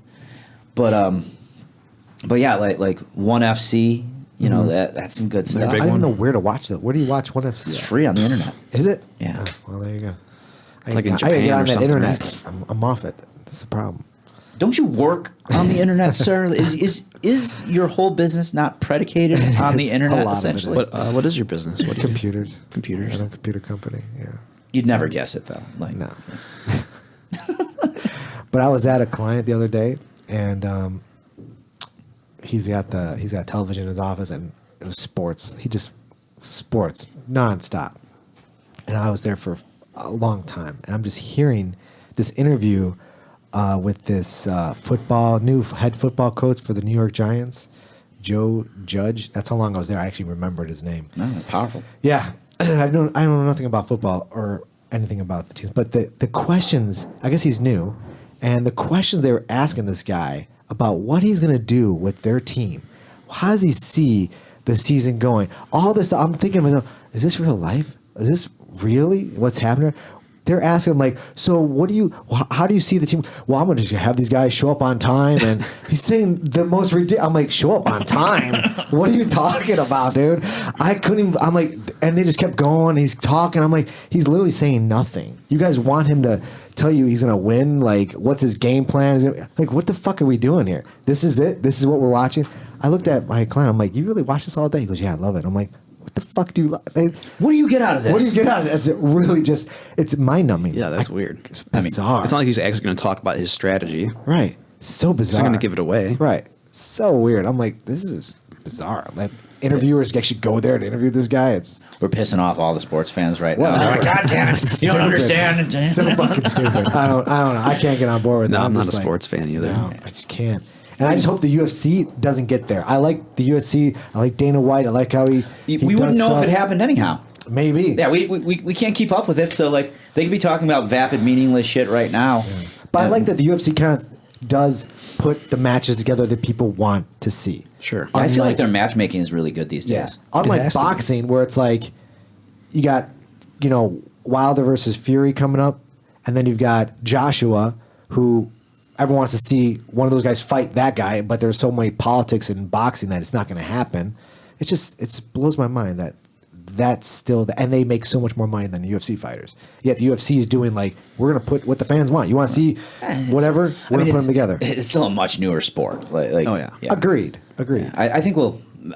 but yeah, like ONE FC, that's some good stuff. I don't know where to watch that. Where do you watch ONE FC? It's free on the internet. Is it? Yeah. Oh, well, there you go. It's like in I Japan get or on that something, internet. right? I'm off it. That's the problem. Don't you work on the internet, sir? Is your whole business not predicated on the internet? A lot Essentially, of it is. What is your business? What do you do? Computers. Computers. I run a computer company. Yeah. You'd never guess it though. Like No. But I was at a client the other day, and he's got television in his office, and it was sports. Sports nonstop, and I was there for a long time, and I'm just hearing this interview with this new head football coach for the New York Giants, Joe Judge. That's how long I was there. I actually remembered his name. no, that's powerful. Yeah, I don't know nothing about football or anything about the teams, but the questions. I guess he's new, and the questions they were asking this guy about what he's going to do with their team. How does he see the season going? All this. I'm thinking to myself, is this real life? Is this really what's happening? They're asking him like, so how do you see the team? Well, I'm going to just have these guys show up on time. And he's saying the most ridiculous. I'm like, show up on time? What are you talking about, dude? I couldn't even, I'm like, and they just kept going. He's talking. I'm like, he's literally saying nothing. You guys want him to tell you he's going to win? Like, what's his game plan? Like, what the fuck are we doing here? This is it? This is what we're watching? I looked at my client. I'm like, you really watch this all day? He goes, yeah, I love it. I'm like, what the fuck do you like? What do you get out of this? What do you get out of this? It really just, it's mind-numbing. Yeah, that's weird. It's bizarre. It's not like he's actually going to talk about his strategy. Right. So bizarre. He's not going to give it away. Right. So weird. I'm like, this is bizarre. Like, interviewers actually go there to interview this guy. We're pissing off all the sports fans right now. Whatever. They're like, God damn it. You don't understand. So fucking stupid. I don't know. I can't get on board with that. No, I'm not a just sports fan either. No, I just can't. And I just hope the UFC doesn't get there. I like the UFC. I like Dana White. I like how he We wouldn't know if it happened anyhow. Maybe. Yeah, we can't keep up with it. So, like, they could be talking about vapid, meaningless shit right now. Yeah. But I like that the UFC kind of does put the matches together that people want to see. Sure. I feel like their matchmaking is really good these days. Yeah. Unlike boxing, where it's like you got, Wilder versus Fury coming up, and then you've got Joshua, who everyone wants to see one of those guys fight that guy, but there's so many politics in boxing that it's not going to happen. It blows my mind that that's still and they make so much more money than the UFC fighters. Yet the UFC is doing like, we're going to put what the fans want. You want to see whatever, we're going to put them together. It's still a much newer sport. Like, oh, yeah. Agreed. Yeah. I think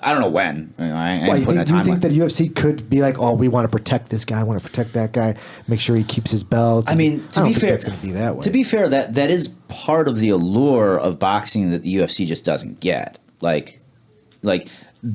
I don't know when. I ain't putting a timeline. Do you think that UFC could be like, oh, we want to protect this guy, I want to protect that guy, make sure he keeps his belts? I mean, to be fair, it's going to be that way. To be fair, that is part of the allure of boxing that the UFC just doesn't get. Like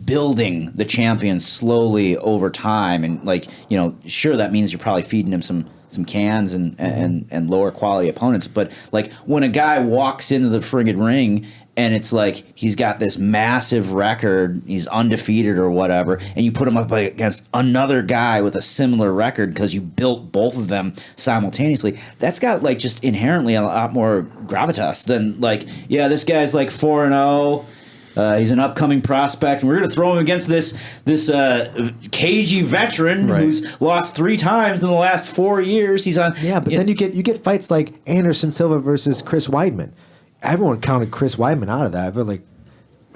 building the champion slowly over time, and sure, that means you're probably feeding him some cans and lower quality opponents. But like when a guy walks into the friggin' ring and it's like he's got this massive record, he's undefeated or whatever, and you put him up against another guy with a similar record because you built both of them simultaneously, that's got like just inherently a lot more gravitas than like, yeah, this guy's like 4-0. He's an upcoming prospect, and we're going to throw him against this cagey veteran who's lost 3 times in the last 4 years. He's on. Yeah, but then you get fights like Anderson Silva versus Chris Weidman. everyone counted Chris Weidman out of that. I feel like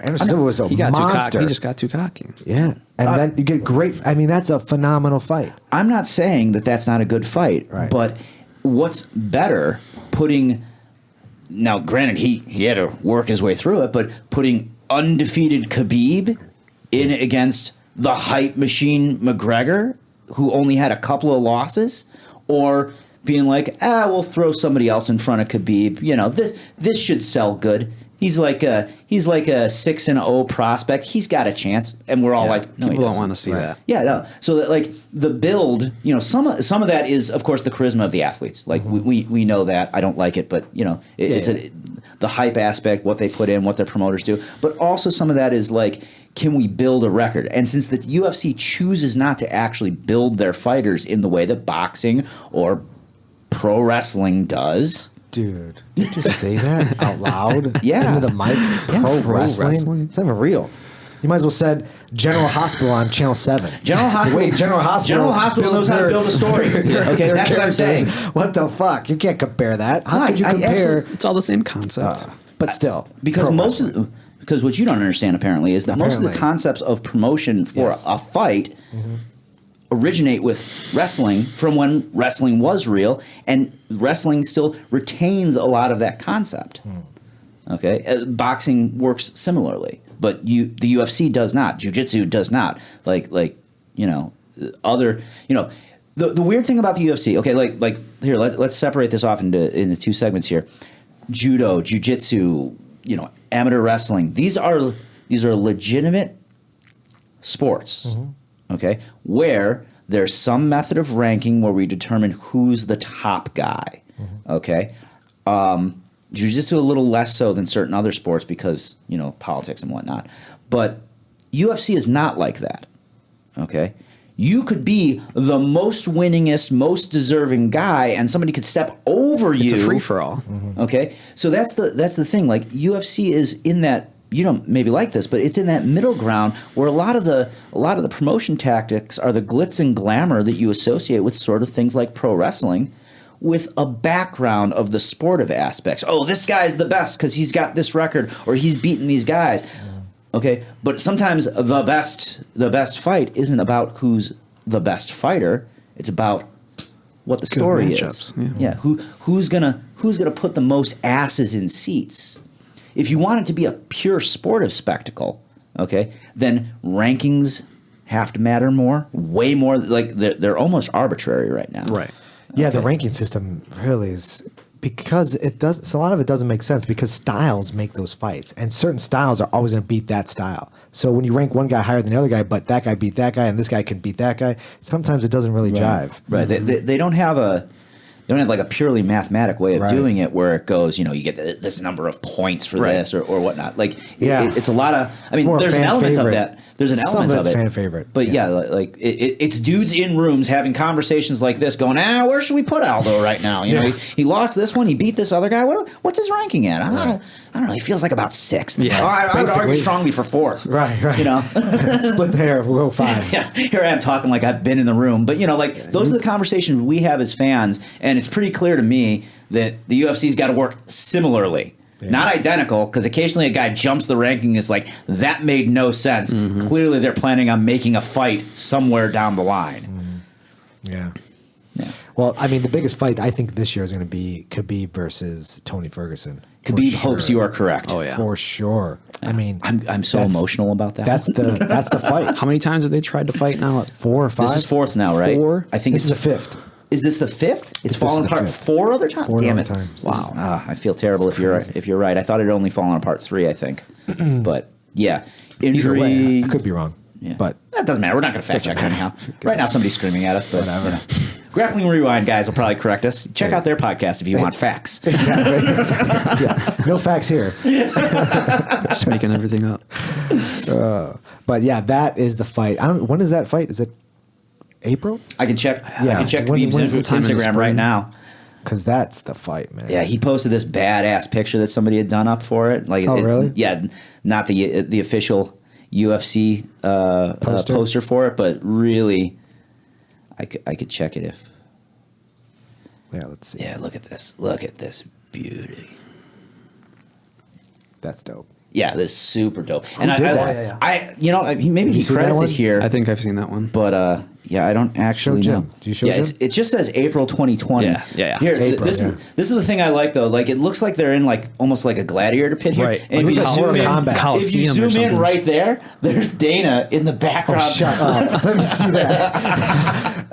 Anderson Silva was a monster. He just got too cocky. Yeah. And then you get great. I mean, that's a phenomenal fight. I'm not saying that that's not a good fight, Right. but what's better putting – now, granted, he had to work his way through it, but putting undefeated Khabib in against the hype machine McGregor, who only had a couple of losses, or being like, we'll throw somebody else in front of Khabib. You know, this should sell good. He's like a 6-0 prospect. He's got a chance, and we're all like, no, people don't want to see that. Yeah, no. So that, like, the build, you know, some of that is, of course, the charisma of the athletes. Like we know that. I don't like it, but you know, it's the hype aspect, what they put in, what their promoters do. But also some of that is like, can we build a record? And since the UFC chooses not to actually build their fighters in the way that boxing or pro wrestling does. Dude, did you just say that out loud? Yeah. Into the mic? Pro wrestling? It's not even real. You might as well said General Hospital on Channel 7. General Hospital. Wait, General Hospital knows how to build a story. Okay, that's what I'm saying. What the fuck? You can't compare that. How could you compare? It's all the same concept. But still. Because because what you don't understand apparently is that most of the concepts of promotion for a fight originate with wrestling from when wrestling was real, and wrestling still retains a lot of that concept. Okay, boxing works similarly, but the UFC does not. Jiu Jitsu does not. Like you know, other, you know, the weird thing about the UFC. Okay, like here, let's separate this off into two segments here. Judo, Jiu Jitsu, you know, amateur wrestling. These are legitimate sports. Okay, where there's some method of ranking where we determine who's the top guy. Okay, Jiu-Jitsu a little less so than certain other sports because, you know, politics and whatnot. But UFC is not like that. Okay, you could be the most winningest, most deserving guy, and somebody could step over you. It's a free for all. Okay, so that's the thing. Like, UFC is in that. You don't maybe like this, but it's in that middle ground where a lot of the promotion tactics are the glitz and glamour that you associate with sort of things like pro wrestling, with a background of the sportive aspects. Oh, this guy's the best because he's got this record, or he's beaten these guys. Okay, but sometimes the best fight isn't about who's the best fighter. It's about what the story is. Yeah, who's gonna put the most asses in seats. If you want it to be a pure sportive spectacle, okay, then rankings have to matter more, way more. Like they're almost arbitrary right now. Right. Yeah, the ranking system really is, because it does. So a lot of it doesn't make sense because styles make those fights, and certain styles are always going to beat that style. So when you rank one guy higher than the other guy, but that guy beat that guy, and this guy can beat that guy, sometimes it doesn't really jive. Right. They don't have like a purely mathematic way of doing it where it goes, you know, you get this number of points for this or whatnot. Like, it's a lot of, I mean, there's an element of that. There's an element of it. Fan favorite. But like it's dudes in rooms having conversations like this going, where should we put Aldo right now? You know, he lost this one, he beat this other guy. What's his ranking at? I don't know. He feels like about 6th. Yeah. I would argue strongly for 4th. Right. You know? Split the hair, we'll go 5. Yeah. Here I am talking like I've been in the room. But, you know, like those are the conversations we have as fans. And it's pretty clear to me that the UFC's got to work similarly. Yeah. Not identical, because occasionally a guy jumps the ranking and is like, that made no sense. Clearly they're planning on making a fight somewhere down the line. Yeah. Well, I mean, the biggest fight I think this year is going to be Khabib versus Tony Ferguson. Khabib hopes you are correct. Oh yeah, for sure. Yeah. I mean, I'm so emotional about that. That's the fight. How many times have they tried to fight now? 4 or 5. This is 4th now, right? 4. I think this is the 5th. Is this the 5th? It's fallen apart 4 other times. 4 Damn other it! times. Wow, I feel terrible if you're right. I thought it had only fallen apart 3. I think, but yeah, injury. Way, I could be wrong. Yeah. But that doesn't matter. We're not going to fact check anyhow. Right now, somebody's screaming at us, but whatever. You know. Grappling Rewind guys will probably correct us. Check out their podcast if you want facts. Exactly. No facts here. Just making everything up. But yeah, that is the fight. When is that fight? Is it April? I can check. Yeah. I can check Khabib's Instagram right now. Because that's the fight, man. Yeah, he posted this badass picture that somebody had done up for it. Like, really? Yeah, not the official UFC poster for it, but really, I could check it if. Yeah, let's see. Yeah, look at this. Look at this beauty. That's dope. Yeah, this is super dope. And did that? Maybe he seen that credits one? it here. I think I've seen that one. But yeah, I don't actually Show know. Jim. Do you show yeah, Jim? it just says April 2020. Yeah. Here, April, this is the thing I like though. Like, it looks like they're in like almost like a gladiator pit here. Right. And Like if you it's zoom in, combat. if you Coliseum or zoom in something. right there, there's Dana in the background. Oh, shut up. Let me see that.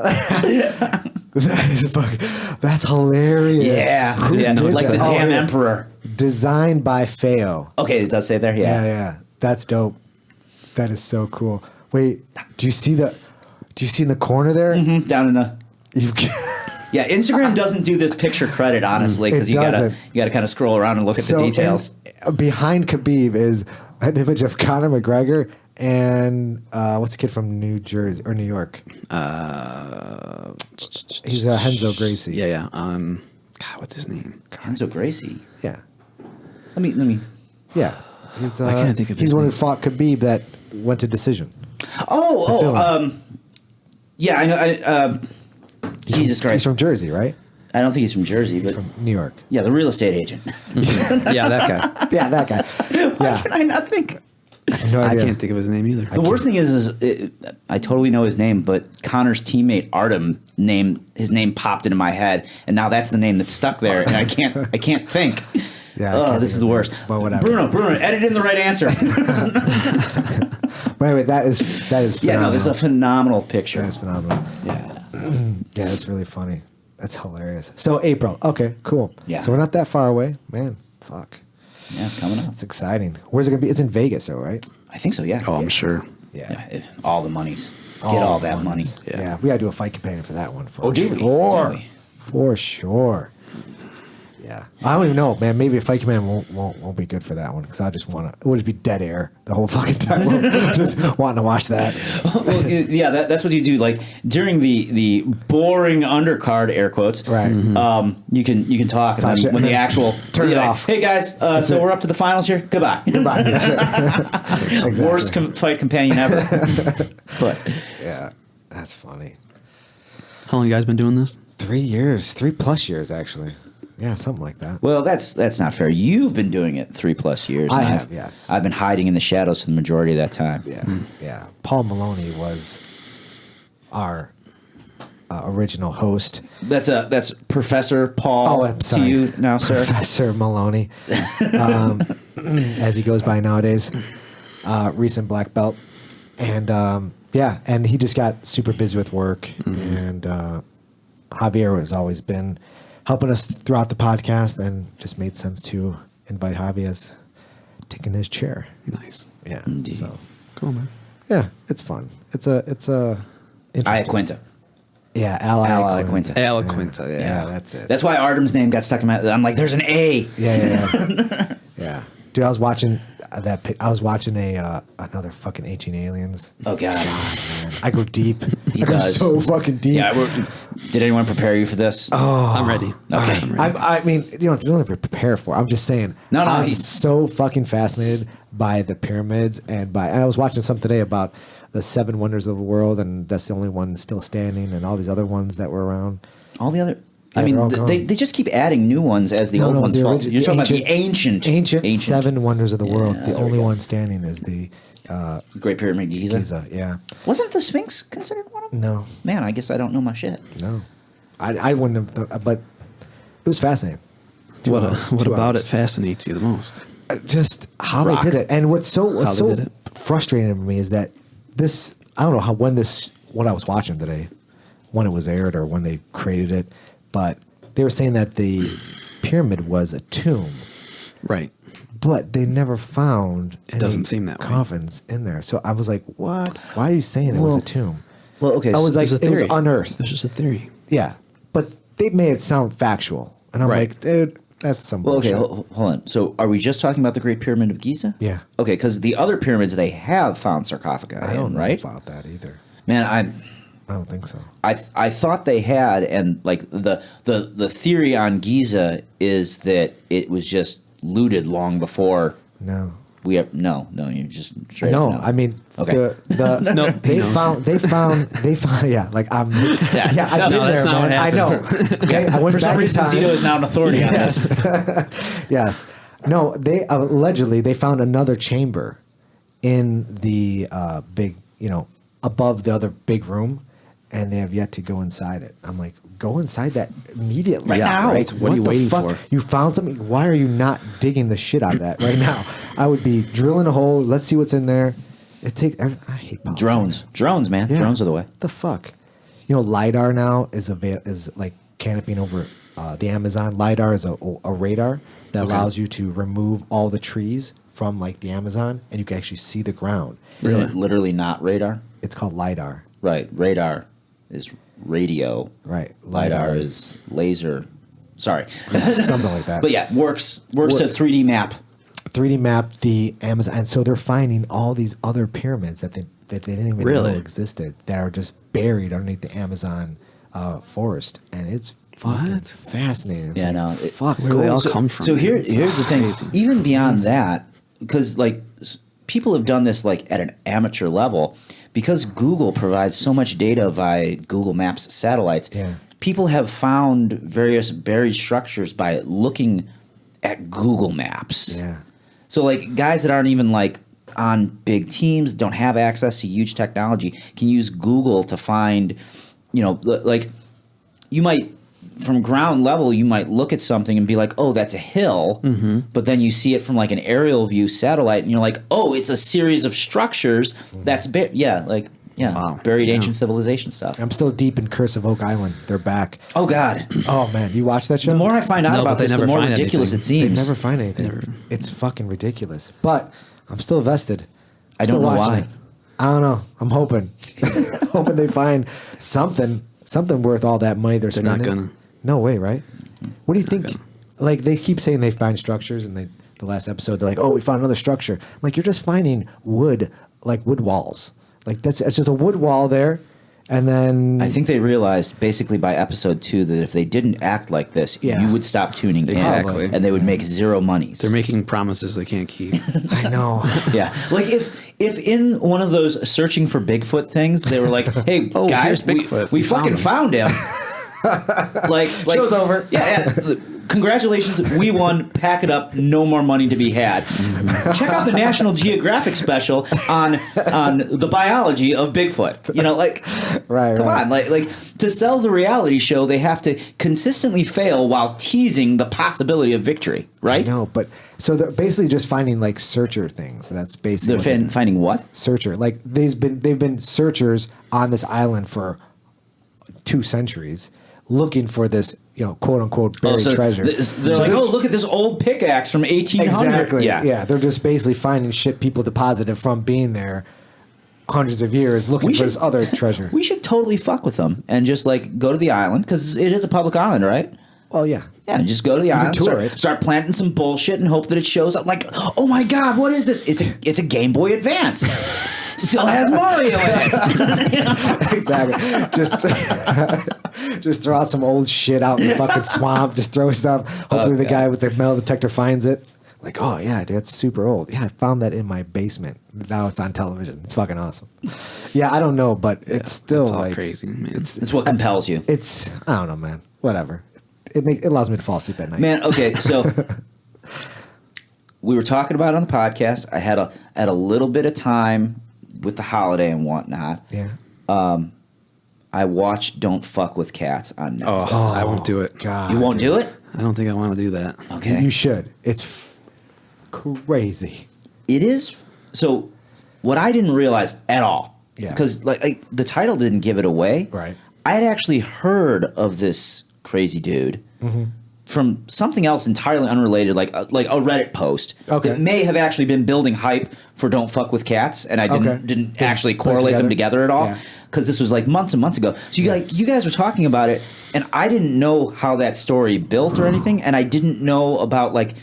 That's hilarious. Yeah, Who yeah, did like that? the damn here. emperor. Designed by Feo. Okay, it does say there. Yeah. Yeah. That's dope. That is so cool. Wait, do you see in the corner there? Down in the. You've Yeah, Instagram doesn't do this picture credit honestly because It you gotta doesn't. kind of scroll around and look at the details. and behind Khabib is an image of Conor McGregor and what's the kid from New Jersey or New York? He's Renzo Gracie. Yeah. God, what's his name? Enzo Gracie. Yeah. Let me. Yeah. He's, I can't think of he's his the one who name. fought Khabib that went to decision. Oh, yeah, I know. Jesus Christ. He's from Jersey, right? I don't think he's from Jersey, but From New York. yeah, the real estate agent. Yeah, that guy. Yeah, that guy. Yeah. Can I not think? I have no I idea. can't think of his name either. The worst thing is I totally know his name, but Connor's teammate Artem his name popped into my head, and now that's the name that's stuck there, and I can't think. Yeah, I can't this think is the of worst. it, but whatever. Bruno, edit in the right answer. But anyway, that is Yeah, phenomenal. no, this is a phenomenal picture. That is phenomenal. Yeah. Yeah, that's really funny. That's hilarious. So April. Okay, cool. Yeah. So we're not that far away. Man, fuck. Yeah, coming up. It's exciting. Where's it going to be? It's in Vegas, though, right? I think so, yeah. Oh, I'm sure. Yeah, all the monies. Get all that money. Yeah. We got to do a fight companion for that one. For Oh, do we? sure. Do we? For sure. Yeah. I don't even know, man. Maybe a fight command won't be good for that one because I just want to. It would just be dead air the whole fucking time. Just wanting to watch that. Well, yeah, that's what you do. Like during the boring undercard, air quotes. Right. You can talk, and Touch then it, when and the then actual turn it like, off. Hey guys, so it. we're up to the finals here. Goodbye. Goodbye. That's it. Exactly. Worst fight companion ever. But Yeah. That's funny. How long you guys been doing this? 3 years. 3+ years, actually. Yeah, something like that. well, that's not fair. You've been doing it 3+ years. I and have, I've- yes. I've been hiding in the shadows for the majority of that time. Yeah, yeah. Paul Maloney was our original host. That's Professor Paul Oh, I'm sorry. to you now, sir. Professor Maloney, as he goes by nowadays. Recent black belt, and yeah, and he just got super busy with work, and Javier has always been helping us throughout the podcast, and just made sense to invite Javier as taking his chair. Nice. Yeah, Indeed. so Cool, man. yeah, it's fun. It's a interesting. Iaquinta. Yeah, Al Quinta. Alaquinta, yeah. Yeah, that's it. That's why Artem's name got stuck in my. I'm like, there's an A. Yeah. Yeah. Dude, I was watching I was watching another fucking Ancient Aliens. Oh God. Man, I go deep. He I go does. so fucking deep. Yeah. Did anyone prepare you for this? I'm ready. Okay. I'm ready. I mean, you don't have to prepare for it. I'm just saying. No, I'm he's- so fucking fascinated by the pyramids and I was watching some today about the 7 wonders of the world, and that's the only one still standing, and all these other ones that were around. All the other. Yeah, I mean, they're all gone. they just keep adding new ones as the old ones fall. You're talking about the ancient 7 wonders of the world. The there we only go. one standing is the Great Pyramid of Giza. Giza. Yeah. Wasn't the Sphinx considered one of them? No. Man, I guess I don't know my shit. No, I wouldn't have. But it was fascinating. What 2 about hours. it fascinates you the most? Just how Rock. they did it, and what's so How they did it. frustrating for me is that this. I don't know what I was watching today, when it was aired or when they created it, but they were saying that the pyramid was a tomb, Right. but they never found. It doesn't seem that way. coffins in there. So I was like, "What? Why are you saying it was a tomb?" Well, okay. I was like, It's a it was theory. unearthed. It's just a theory. Yeah, but they made it sound factual, and I'm Right. like, dude, that's some well, okay, bullshit. hold on. So, are we just talking about the Great Pyramid of Giza? Yeah. Okay, because the other pyramids they have found sarcophagi. I don't know right. about that either. Man, I don't think so. I thought they had, and like the theory on Giza is that it was just looted long before No. we have no. You just straight No, up no. I mean Okay. the No, he they knows. found yeah, like I'm yeah, I've been there, that's not man. what I know. happened. Okay, I went For some back in reason, time. Cito is now an authority on this. Yes. No, they allegedly they found another chamber in the big, above the other big room, and they have yet to go inside it. I'm like, go inside that immediately right now. Right? What are you waiting for? You found something. Why are you not digging the shit out of that right now? I would be drilling a hole. Let's see what's in there. I hate politics. Drones, man. Yeah. Drones are the way. What the fuck? LiDAR now is like canopying over the Amazon. LiDAR is a radar that allows you to remove all the trees from like the Amazon, and you can actually see the ground. Isn't it literally not radar? It's called LiDAR. Right. Radar is radio. Right. LiDAR is laser. Sorry. Something like that. But yeah, works to 3D map. 3D map the Amazon, and so they're finding all these other pyramids that they didn't even know existed that are just buried underneath the Amazon forest, and it's fucking fascinating. It's fuck, where do they all come from? So here's the thing. Even beyond that, because like people have done this like at an amateur level, because Google provides so much data via Google Maps satellites. Yeah. People have found various buried structures by looking at Google Maps. Yeah. So like guys that aren't even like on big teams, don't have access to huge technology, can use Google to find, like you might, from ground level, you might look at something and be like, oh, that's a hill. Mm-hmm. But then you see it from like an aerial view satellite and you're like, oh, it's a series of structures that's buried ancient civilization stuff. I'm still deep in Curse of Oak Island. They're back. Oh, God. Oh, man. You watch that show? The more I find out about this, the more ridiculous it seems. They never find anything. It's fucking ridiculous. But I'm still vested. I don't know why. It. I don't know. I'm hoping. Hoping they find something worth all that money they're spending. They're not gonna. No way, right? What do you think? Like, they keep saying they find structures, and the last episode, they're like, oh, we found another structure. I'm like, you're just finding wood, like wood walls. Like, it's just a wood wall there, and then... I think they realized, basically by episode 2, that if they didn't act like this, you would stop tuning in. Exactly. And they would make zero monies. They're making promises they can't keep. I know. Yeah. Like, if in one of those searching for Bigfoot things, they were like, hey, guys, Bigfoot. we fucking found him. like show's over. Yeah. Congratulations, we won. Pack it up. No more money to be had. Check out the National Geographic special on the biology of Bigfoot. Come on, like to sell the reality show, they have to consistently fail while teasing the possibility of victory. Right? No, but so they're basically just finding like searcher things. That's basically they're finding what? Searcher. Like they've been searchers on this island for 2 centuries. Looking for this, quote unquote buried treasure. They're look at this old pickaxe from 1800. Exactly. Yeah. They're just basically finding shit people deposited from being there hundreds of years, looking for this other treasure. We should totally fuck with them and just like go to the island because it is a public island, right? Well, yeah. Yeah, just go to the island, start planting some bullshit, and hope that it shows up. Like, oh my god, what is this? It's a Game Boy Advance. Still has Mario in it. Exactly. Just throw out some old shit out in the fucking swamp. Just throw stuff. Hopefully the guy with the metal detector finds it. Like, oh yeah, dude, that's super old. Yeah, I found that in my basement. Now it's on television. It's fucking awesome. Yeah, I don't know, but it's still it's all like crazy, man. It's what compels you. I don't know, man. Whatever. It allows me to fall asleep at night. Man, okay, so we were talking about it on the podcast. I had a little bit of time with the holiday and whatnot. Yeah. I watched Don't Fuck with Cats on Netflix. Oh, I won't do it. God, you won't do it? I don't think I want to do that. Okay. You should. It's crazy. It is. So, what I didn't realize at all, because like the title didn't give it away. Right. I had actually heard of this crazy dude from something else entirely unrelated, like a Reddit post that may have actually been building hype for Don't Fuck with Cats, and I didn't actually correlate them together at all because this was like months and months ago. So you guys were talking about it, and I didn't know how that story built or anything, and I didn't know about like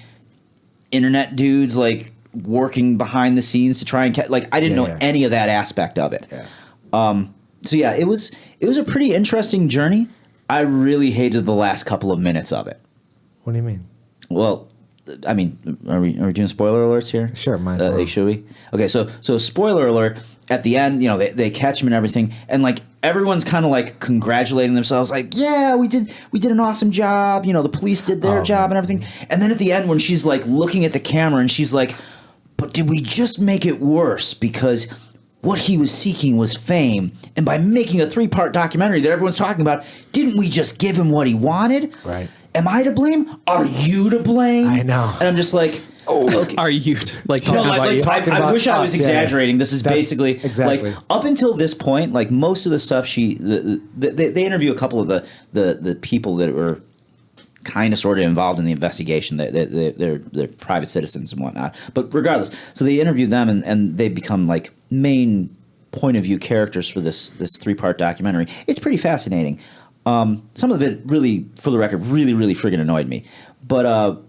internet dudes like working behind the scenes to try and I didn't know any of that aspect of it. Yeah. So yeah, it was a pretty interesting journey. I really hated the last couple of minutes of it. What do you mean? Well, I mean, are we doing spoiler alerts here? Sure, might as well. Should we? Okay, so spoiler alert. At the end, they catch him and everything, and like everyone's kind of like congratulating themselves, like, yeah, we did an awesome job. The police did their job and everything. And then at the end, when she's like looking at the camera and she's like, but did we just make it worse because what he was seeking was fame, and by making a 3-part documentary that everyone's talking about, didn't we just give him what he wanted? Right. Am I to blame? Are you to blame? I know. And I'm just like, okay. Are you like talking about you? I wish I was exaggerating. This is basically exactly like up until this point, like most of the stuff they interview a couple of the people that were kind of sort of involved in the investigation. They're private citizens and whatnot. But regardless, so they interview them and they become like main point of view characters for this 3-part documentary. It's pretty fascinating. Some of it really, for the record, really, really friggin' annoyed me. But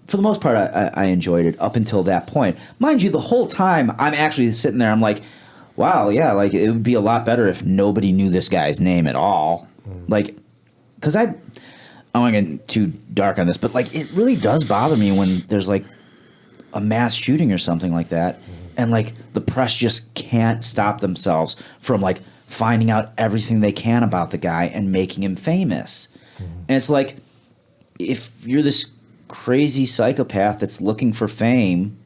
for the most part, I enjoyed it up until that point. Mind you, the whole time I'm actually sitting there, I'm like, wow, yeah, like it would be a lot better if nobody knew this guy's name at all. Like, because I don't want to get too dark on this, but like it really does bother me when there's like a mass shooting or something like that, and like the press just can't stop themselves from like finding out everything they can about the guy and making him famous. And it's like, if you're this crazy psychopath that's looking for fame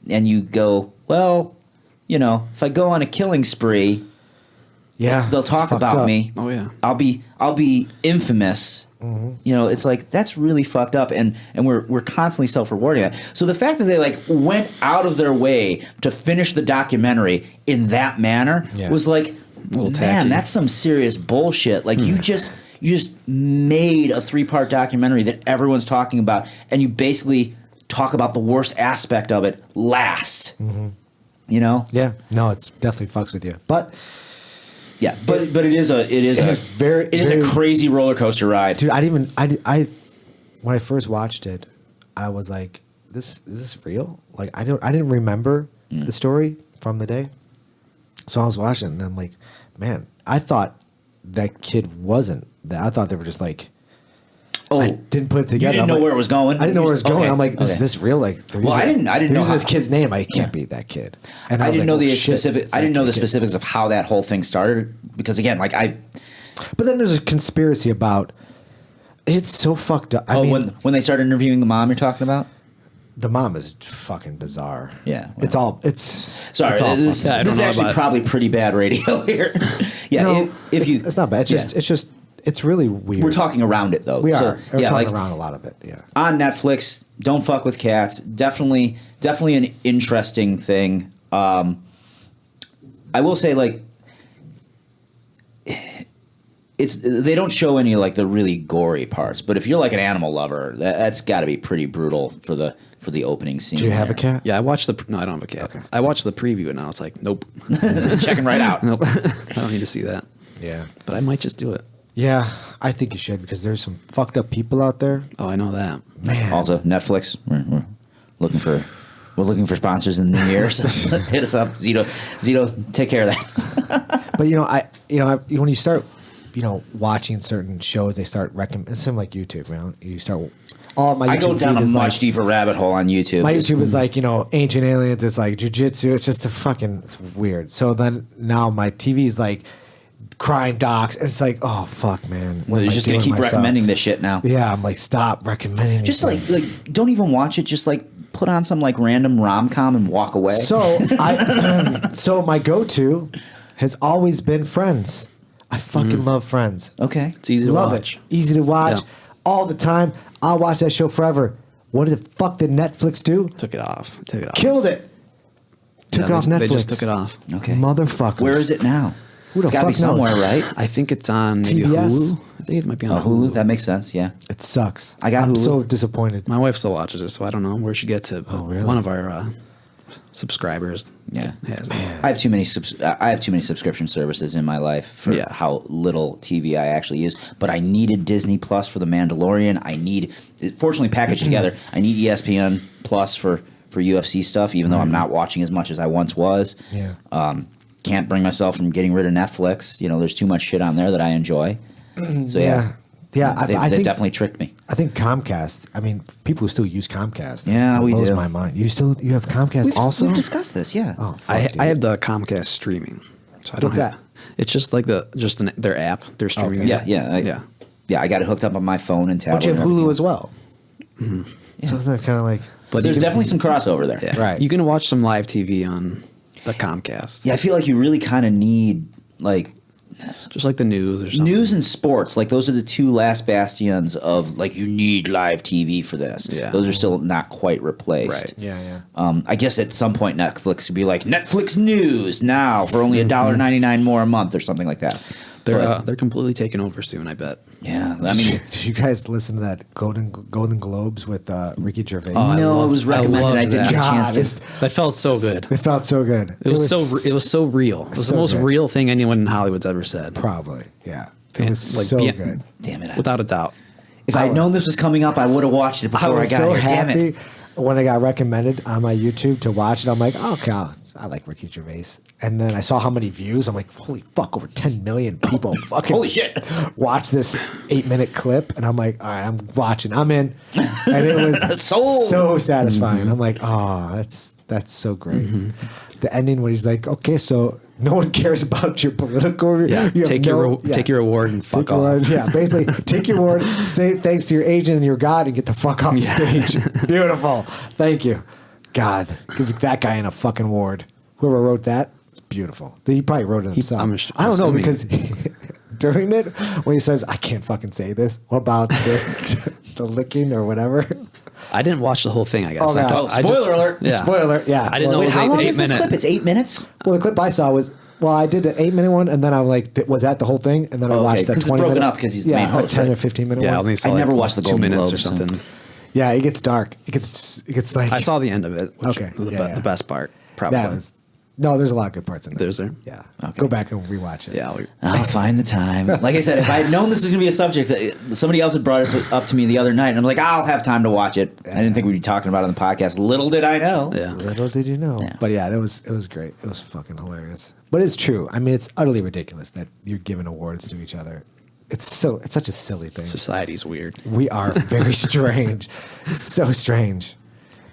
and you go, well, if I go on a killing spree, they'll talk about me. Oh yeah. I'll be infamous. It's like, that's really fucked up, and we're constantly self-rewarding that. So the fact that they like went out of their way to finish the documentary in that manner was like, man, that's some serious bullshit. Like you just made a 3-part documentary that everyone's talking about, and you basically talk about the worst aspect of it last. Yeah, no, it's definitely fucks with you, but yeah, but it is a crazy roller coaster ride, dude. I when I first watched it, I was like, this is real. Like I didn't remember the story from the day, so I was watching and I'm like, man, I thought that kid wasn't that. I thought they were just like, I didn't put it together. You didn't know where it was going. I didn't know where it was going. Okay. I'm like, is this real? Like, I didn't know using this kid's name. I can't beat that kid. And I didn't know the specific. I didn't know the specifics of how that whole thing started, because again, like But then there's a conspiracy about. It's so fucked up. I mean, when they started interviewing the mom, you're talking about. The mom is fucking bizarre. Yeah, well. It's sorry. This is actually probably pretty bad radio here. Yeah, no, it's not bad. It's really weird. We're talking around it though. We're talking around a lot of it. Yeah. On Netflix, don't fuck with cats. Definitely an interesting thing. I will say, like, they don't show any like the really gory parts, but if you're like an animal lover, that's got to be pretty brutal for the opening scene. Do you have a cat? Yeah, I watched no, I don't have a cat. Okay. I watched the preview and now it's like, nope. Checking right out. Nope. I don't need to see that. Yeah. But I might just do it. Yeah, I think you should, because there's some fucked up people out there. Oh, I know that. Man. Also, Netflix, we're looking for sponsors in the new year. So hit us up, Zito. Take care of that. But when you start, watching certain shows, they start recommending. It's something like YouTube. You start. All my YouTube I go down a much like, deeper rabbit hole on YouTube. My YouTube is like Ancient Aliens. It's like Jiu Jitsu. It's just it's weird. So then now my TV is like crime docs. It's like, oh fuck, man. You're just gonna keep recommending this shit now. Yeah, I'm like, stop recommending. Just like don't even watch it. Just like put on some like random rom-com and walk away. So so my go-to has always been Friends. I fucking love Friends. Okay, it's easy to watch. Easy to watch all the time. I'll watch that show forever. What the fuck did Netflix do? Took it off. Killed it. Took it off Netflix. They just took it off. Okay, motherfuckers. Where is it now? Who the it's gotta fuck be somewhere, knows? right? I think it's on maybe TBS? Hulu. I think it might be on Hulu. That makes sense. Yeah, it sucks. I'm Hulu. So disappointed. My wife still watches it, so I don't know where she gets it. But really? One of our subscribers, has it. I have too many. I have too many subscription services in my life for how little TV I actually use. But I needed Disney Plus for The Mandalorian. I need, fortunately packaged together. I need ESPN Plus for UFC stuff, even though I'm not watching as much as I once was. Yeah. Can't bring myself from getting rid of Netflix. There's too much shit on there that I enjoy. So yeah. they definitely tricked me. I think Comcast. I mean, people who still use Comcast. Yeah, we blows do. my mind. You have Comcast also? We've discussed this, yeah. Oh, fuck, I have the Comcast streaming. So I don't What's have, that? It's just like their app. They're streaming. Okay. app. Yeah, I got it hooked up on my phone and tablet. But you have and everything. Hulu as well. Mm-hmm. So isn't that kind of like? But there's definitely some crossover there. Yeah. Right. You can watch some live TV on the Comcast. Yeah, I feel like you really kind of need like Just like the news or something. news and sports. Like those are the two last bastions of like you need live TV for this. Yeah. Those are still not quite replaced. Right. Yeah. I guess at some point Netflix would be like Netflix News now for only $1.99 more a month or something like that. They're completely taken over soon, I bet. Yeah, I mean, Did you guys listen to that Golden Globes with Ricky Gervais? no, it was recommended. I didn't get a chance to. That felt so good. It felt so good. It was so real. It was so the most good. real thing anyone in Hollywood's ever said. Probably, yeah. It And, was like, so yeah, good. Damn it! Without a doubt. If I had known this was coming up, I would have watched it I before I was got so here. Damn happy it! when I got recommended on my YouTube to watch it. I'm like, oh, God, I like Ricky Gervais. And then I saw how many views. I'm like, holy fuck, over 10 million people fucking Holy shit! watch this 8-minute clip. And I'm like, all right, I'm watching. I'm in. And it was so satisfying. I'm like, oh, that's so great. The ending when he's like, okay, so no one cares about your political review. Yeah. You have Take your award and fuck Take your off. award. Yeah, basically, take your award, say thanks to your agent and your God, and get the fuck off the stage. Beautiful. Thank you. God, give that guy in a fucking award. Whoever wrote that, it's beautiful. He probably wrote it himself. I don't know, assuming. because during it, when he says, I can't fucking say this, what about the licking or whatever? I didn't watch the whole thing, I guess. Oh, I God. thought, Spoiler alert. Yeah. Spoiler, yeah. I didn't know Well, it was How long 8 is this minutes. clip? It's 8 minutes. Well, the clip I saw was, I did an 8-minute one, and then I'm like, was that the whole thing? And then I Okay, watched that 'cause it's 20 broken minute, up 'cause he's the main a host, 10 or right? 15 minute Yeah, I one. only saw I never like watched the 2 Golden minutes or Globes, so- something. Yeah, it gets dark. It gets like I saw the end of it, which Okay, was yeah. the best part, probably. that was. No, there's a lot of good parts in there. There's there? Yeah. Okay. Go back and rewatch it. Yeah. I'll find the time. Like I said, if I had known this was going to be a subject, somebody else had brought it up to me the other night, and I'm like, I'll have time to watch it. I didn't think we'd be talking about it on the podcast. Little did I know. Yeah. Little did you know. Yeah. But yeah, it was great. It was fucking hilarious. But it's true. I mean, it's utterly ridiculous that you're giving awards to each other. It's such a silly thing. Society's weird. We are very strange. It's so strange.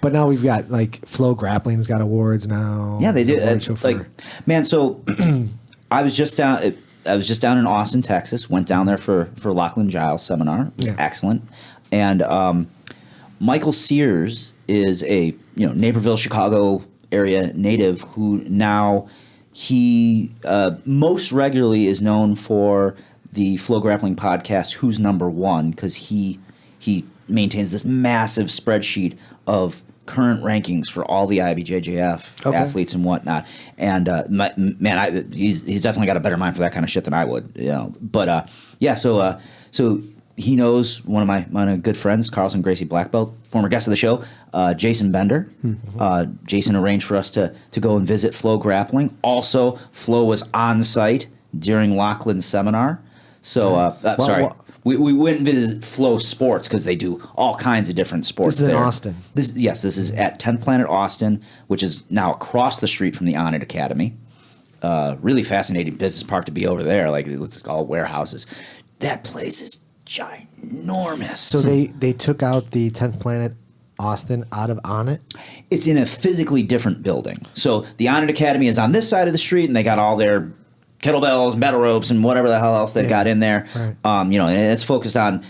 But now we've got like Flow Grappling's got awards now. Yeah, they do. Award show for- Man, so I was just down in Austin, Texas. Went down there for Lachlan Giles seminar. It was Yeah. excellent. And Michael Sears is a Naperville, Chicago area native who now he most regularly is known for the Flow Grappling podcast, Who's Number One, because he maintains this massive spreadsheet of current rankings for all the IBJJF athletes and whatnot. And he's definitely got a better mind for that kind of shit than I would. But so he knows one of my good friends, Carlson Gracie Black Belt, former guest of the show, Jason Bender. Jason arranged for us to go and visit Flow Grappling. Also, Flow was on site during Lachlan's seminar. So, Nice. sorry. We went and visited Flow Sports because they do all kinds of different sports. This is in there. Austin. This is at 10th Planet Austin, which is now across the street from the On It Academy. Really fascinating business park to be over there. Like it's all warehouses. That place is ginormous. So they took out the 10th Planet Austin out of On It? It's in a physically different building. So the On It Academy is on this side of the street, and they got all their kettlebells and battle ropes and whatever the hell else they've got in there. Right. And it's focused on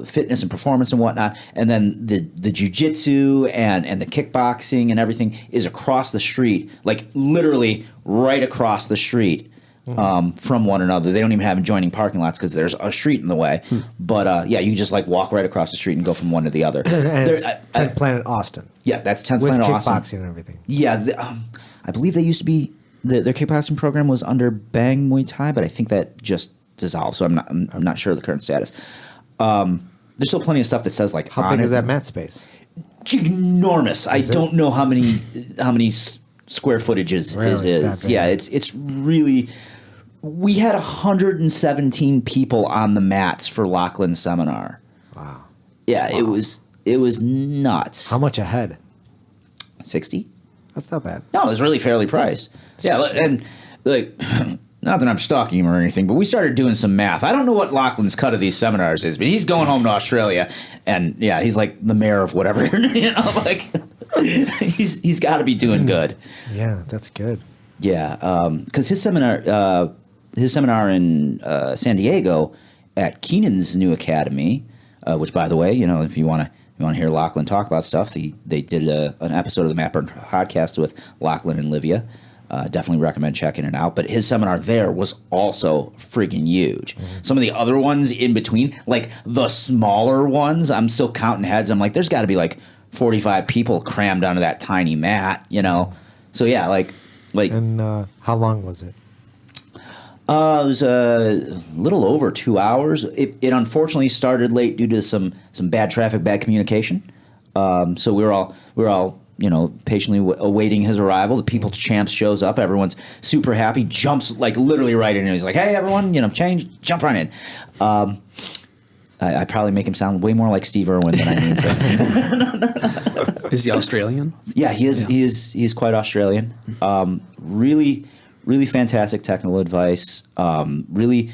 fitness and performance and whatnot. And then the jiu-jitsu and the kickboxing and everything is across the street, like literally right across the street from one another. They don't even have adjoining parking lots because there's a street in the way. But you just like walk right across the street and go from one to the other. And it's 10th Planet Austin. Yeah, that's 10th With Planet kickboxing Austin. and everything. Yeah, I believe they used to be their kickboxing program was under Bang Muay Thai, but I think that just dissolved. So I'm not sure of the current status. There's still plenty of stuff that says like How big is that mat space? Ginormous. I don't know how many square footages Really? is. It's that big? Yeah, it's really. We had 117 people on the mats for Lachlan's seminar. Wow. Yeah, it was nuts. How much a head? 60? That's not bad. No, it was really fairly priced. Yeah, and like not that I'm stalking him or anything, but we started doing some math. I don't know what Lachlan's cut of these seminars is, but he's going home to Australia, and yeah, he's like the mayor of whatever. You know, like he's got to be doing good. Yeah, that's good. Yeah, because his seminar in San Diego at Keenan's new academy, which, by the way, you know, if you want to hear Lachlan talk about stuff, they did an episode of the Matt Burn podcast with Lachlan and Livia. Definitely recommend checking it out. But his seminar there was also freaking huge. Mm-hmm. Some of the other ones in between, like the smaller ones, I'm still counting heads. I'm like, there's got to be like 45 people crammed onto that tiny mat, you know? So yeah, like. And how long was it? It was a little over 2 hours. It unfortunately started late due to some bad traffic, bad communication. So we were all you know, patiently awaiting his arrival. The People's Champs shows up. Everyone's super happy. Jumps like literally right in. He's like, "Hey, everyone, you know, jump right in." I probably make him sound way more like Steve Irwin than I mean to. Is he Australian? Yeah, he is. Yeah. He is quite Australian. Really fantastic technical advice. Really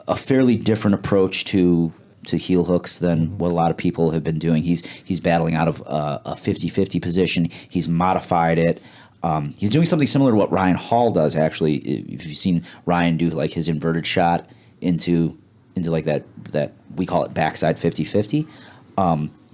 a fairly different approach to heel hooks than what a lot of people have been doing. He's battling out of a 50-50 position. He's modified it. He's doing something similar to what Ryan Hall does, actually. If you've seen Ryan do like his inverted shot into like that we call it backside 50-50,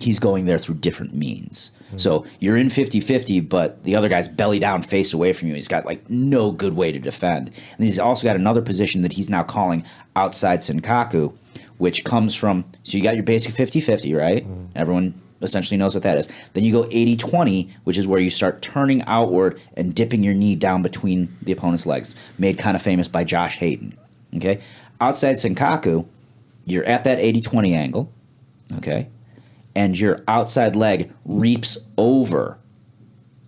he's going there through different means. Mm-hmm. So you're in 50-50, but the other guy's belly down, face away from you. He's got like no good way to defend. And he's also got another position that he's now calling outside Senkaku, which comes from, so you got your basic 50-50, right? Mm. Everyone essentially knows what that is. Then you go 80-20, which is where you start turning outward and dipping your knee down between the opponent's legs, made kind of famous by Josh Hayden. Okay? Outside Senkaku, you're at that 80-20 angle, okay? And your outside leg reaps over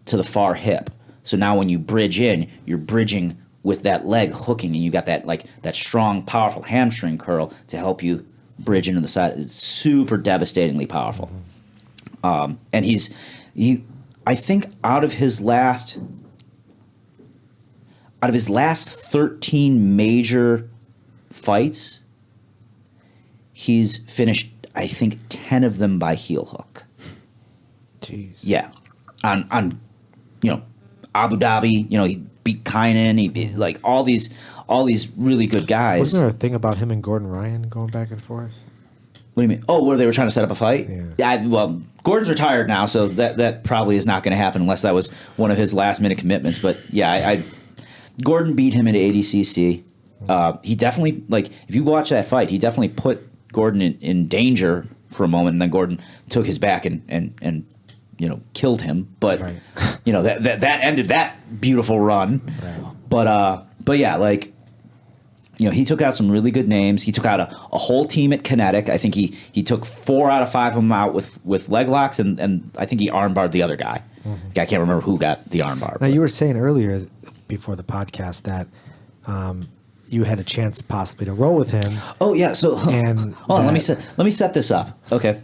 to the far hip. So now when you bridge in, you're bridging with that leg hooking, and you got that strong, powerful hamstring curl to help you bridge into the side. It's super devastatingly powerful. Mm-hmm. And I think out of his last 13 major fights, he's finished, I think, 10 of them by heel hook. Jeez. Yeah. On you know, Abu Dhabi, you know, he beat Kynan, he beat, like all these really good guys. Wasn't there a thing about him and Gordon Ryan going back and forth? What do you mean? Oh, where they were trying to set up a fight? Yeah. Well, Gordon's retired now, so that probably is not going to happen unless that was one of his last minute commitments. But yeah, Gordon beat him into ADCC. He definitely, like, if you watch that fight, he definitely put Gordon in danger for a moment, and then Gordon took his back and you know, killed him. But right. You know, that ended that beautiful run. Right. But yeah, like, you know, he took out some really good names. He took out a whole team at Kinetic. I think he took 4 out of 5 of them out with leg locks, and I think he armbarred the other guy. Mm-hmm. I can't remember who got the armbar. Now, you were saying earlier before the podcast that you had a chance possibly to roll with him. Oh yeah, so and hold on, let me set this up. Okay,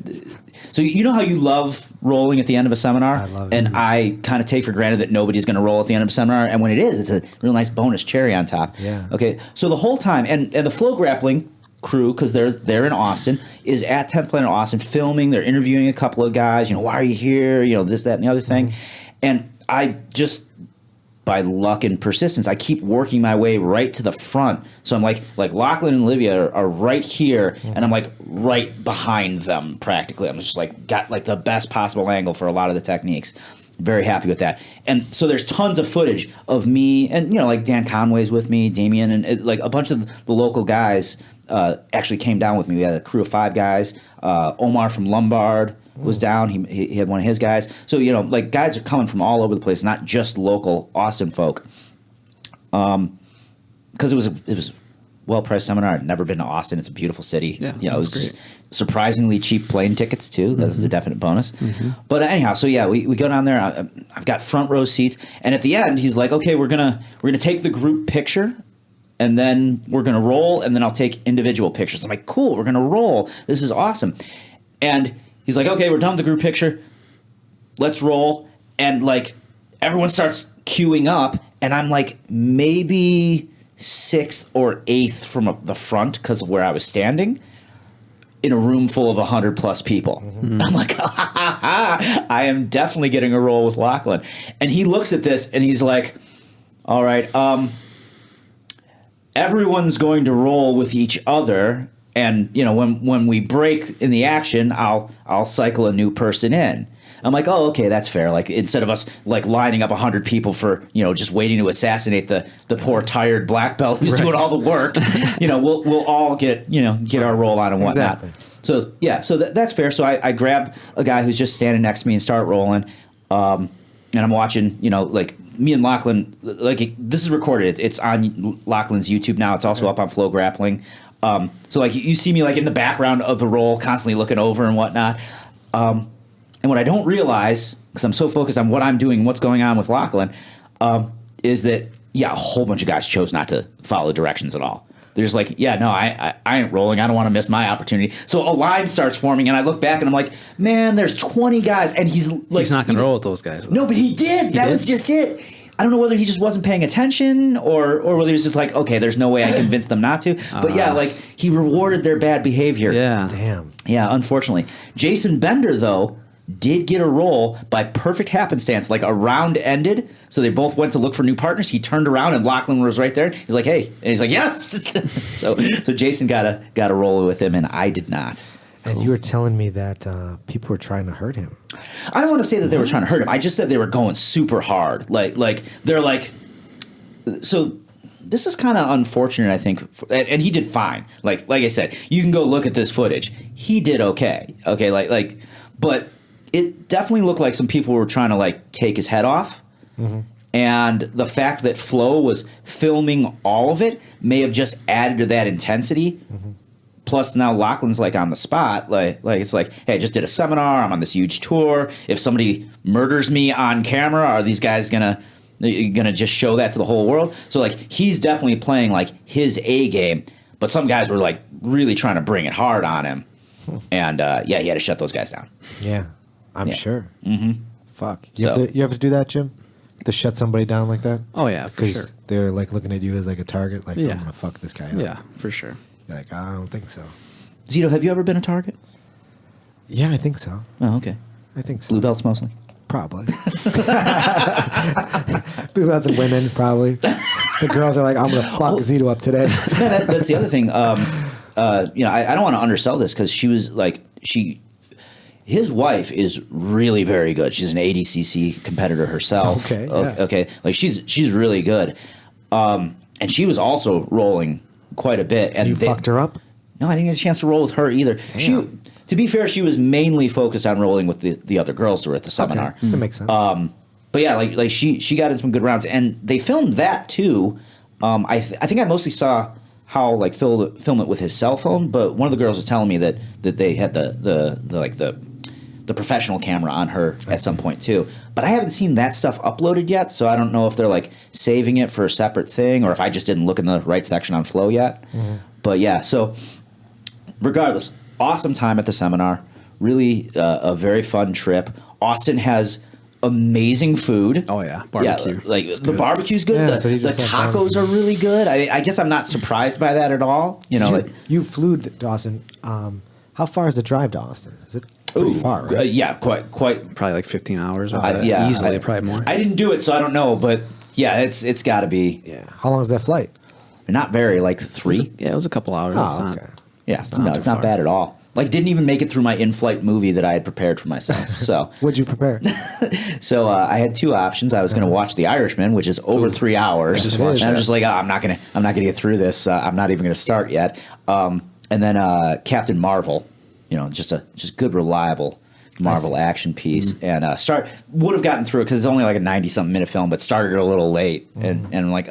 so you know how you love rolling at the end of a seminar, I love and it. I kind of take for granted that nobody's going to roll at the end of a seminar, and when it is, it's a real nice bonus cherry on top. Yeah. Okay, so the whole time, and the Flow Grappling crew, because they're in Austin, is at 10th Planet Austin filming. They're interviewing a couple of guys. You know, why are you here? You know, this, that, and the other thing, and I just, by luck and persistence, I keep working my way right to the front. So I'm like Lachlan and Olivia are right here, and I'm like right behind them practically. I'm just like got like the best possible angle for a lot of the techniques. Very happy with that. And so there's tons of footage of me, and you know, like Dan Conway's with me, Damien, and like a bunch of the local guys actually came down with me. We had a crew of 5 guys. Omar from Lombard was down. He had one of his guys. So, you know, like, guys are coming from all over the place, not just local Austin folk. Because it was well-priced seminar. I'd never been to Austin. It's a beautiful city. Yeah, you know, it was great. just surprisingly cheap plane tickets too. That was a definite bonus. But anyhow, so yeah, we go down there. I've got front row seats, and at the end, he's like, "Okay, we're gonna take the group picture." And then we're going to roll, and then I'll take individual pictures. I'm like, cool, we're going to roll. This is awesome. And he's like, okay, we're done with the group picture. Let's roll. And, like, everyone starts queuing up, and I'm like maybe 6th or 8th from the front because of where I was standing in a room full of 100+ people. Mm-hmm. I'm like, I am definitely getting a roll with Lachlan. And he looks at this and he's like, all right, everyone's going to roll with each other. And, you know, when we break in the action, I'll cycle a new person in. I'm like, oh, okay, that's fair. Like, instead of us like lining up 100 people for, you know, just waiting to assassinate the poor tired black belt who's doing all the work, you know, we'll all get our roll on and whatnot. Exactly. So yeah, so that's fair. So I grab a guy who's just standing next to me and start rolling, and I'm watching, you know, like me and Lachlan. Like, this is recorded. It's on Lachlan's YouTube now. It's also up on Flow Grappling. So like you see me like in the background of the roll, constantly looking over and whatnot. And what I don't realize, because I'm so focused on what I'm doing, what's going on with Lachlan, is that, yeah, a whole bunch of guys chose not to follow directions at all. They're just like, yeah, no, I ain't rolling. I don't want to miss my opportunity. So a line starts forming, and I look back, and I'm like, man, there's 20 guys, and he's like... He's not going to roll with those guys. No, but he did. That was just it. I don't know whether he just wasn't paying attention or whether he was just like, okay, there's no way I convinced them not to. But yeah, like, he rewarded their bad behavior. Yeah. Damn. Yeah, unfortunately. Jason Bender, though, did get a roll by perfect happenstance. Like, a round ended, so they both went to look for new partners. He turned around, and Lachlan was right there. He's like, hey. And he's like, yes! so Jason got a roll with him, and I did not. And you were telling me that people were trying to hurt him. I don't want to say that they were trying to hurt him. I just said they were going super hard. Like they're like... So... This is kind of unfortunate, I think, and he did fine. Like I said, you can go look at this footage. He did okay. Okay, but it definitely looked like some people were trying to like take his head off. Mm-hmm. And the fact that Flo was filming all of it may have just added to that intensity. Mm-hmm. Plus, now Lachlan's like on the spot. Like it's like, hey, I just did a seminar. I'm on this huge tour. If somebody murders me on camera, are these guys gonna just show that to the whole world? So like, he's definitely playing like his A game, but some guys were like really trying to bring it hard on him, and yeah, he had to shut those guys down. Yeah, I'm sure. Mm-hmm. Fuck, you have to do that, Jim, to shut somebody down like that. Oh yeah, for sure. They're like looking at you as like a target. Like, I'm gonna fuck this guy up. Yeah, for sure. You're like, I don't think so. Zito, have you ever been a target? Yeah, I think so. Oh, okay. I think so. Blue belts mostly. Probably. Blue belts and women, probably. The girls are like, I'm going to fuck Zito up today. Yeah, that's the other thing. I don't want to undersell this because she was like, his wife is really very good. She's an ADCC competitor herself. Okay. Yeah. Okay. Like, she's really good. And she was also rolling quite a bit. And you fucked her up? No, I didn't get a chance to roll with her either. Damn. To be fair, she was mainly focused on rolling with the other girls who were at the seminar. Okay. That makes sense. But yeah, like she got in some good rounds, and they filmed that too. I think I mostly saw how like film it with his cell phone, but one of the girls was telling me that they had the professional camera on her at some point too. But I haven't seen that stuff uploaded yet, so I don't know if they're like saving it for a separate thing or if I just didn't look in the right section on Flow yet. Mm-hmm. But yeah, so regardless, awesome time at the seminar. Really a very fun trip. Austin has amazing food. Oh yeah, barbecue. Yeah, like the barbecue's good. Yeah, the tacos are really good. I guess I'm not surprised by that at all. You flew to Austin. How far is the drive to Austin? Is it pretty far? Right? Yeah, quite. Probably like 15 hours. Easily, probably more. I didn't do it, so I don't know. But yeah, it's got to be. Yeah. How long is that flight? Not very, like 3. It was a couple hours. Oh, okay. It's not bad at all. Like, didn't even make it through my in-flight movie that I had prepared for myself. So what'd you prepare? So I had 2 options. I was going to watch The Irishman, which is over 3 hours. And I'm just like, I'm not gonna get through this. I'm not even going to start yet. And then Captain Marvel, just good, reliable Marvel action piece. Mm-hmm. And would have gotten through it because it's only like a 90-something minute film, but started a little late. Mm-hmm. And I'm like,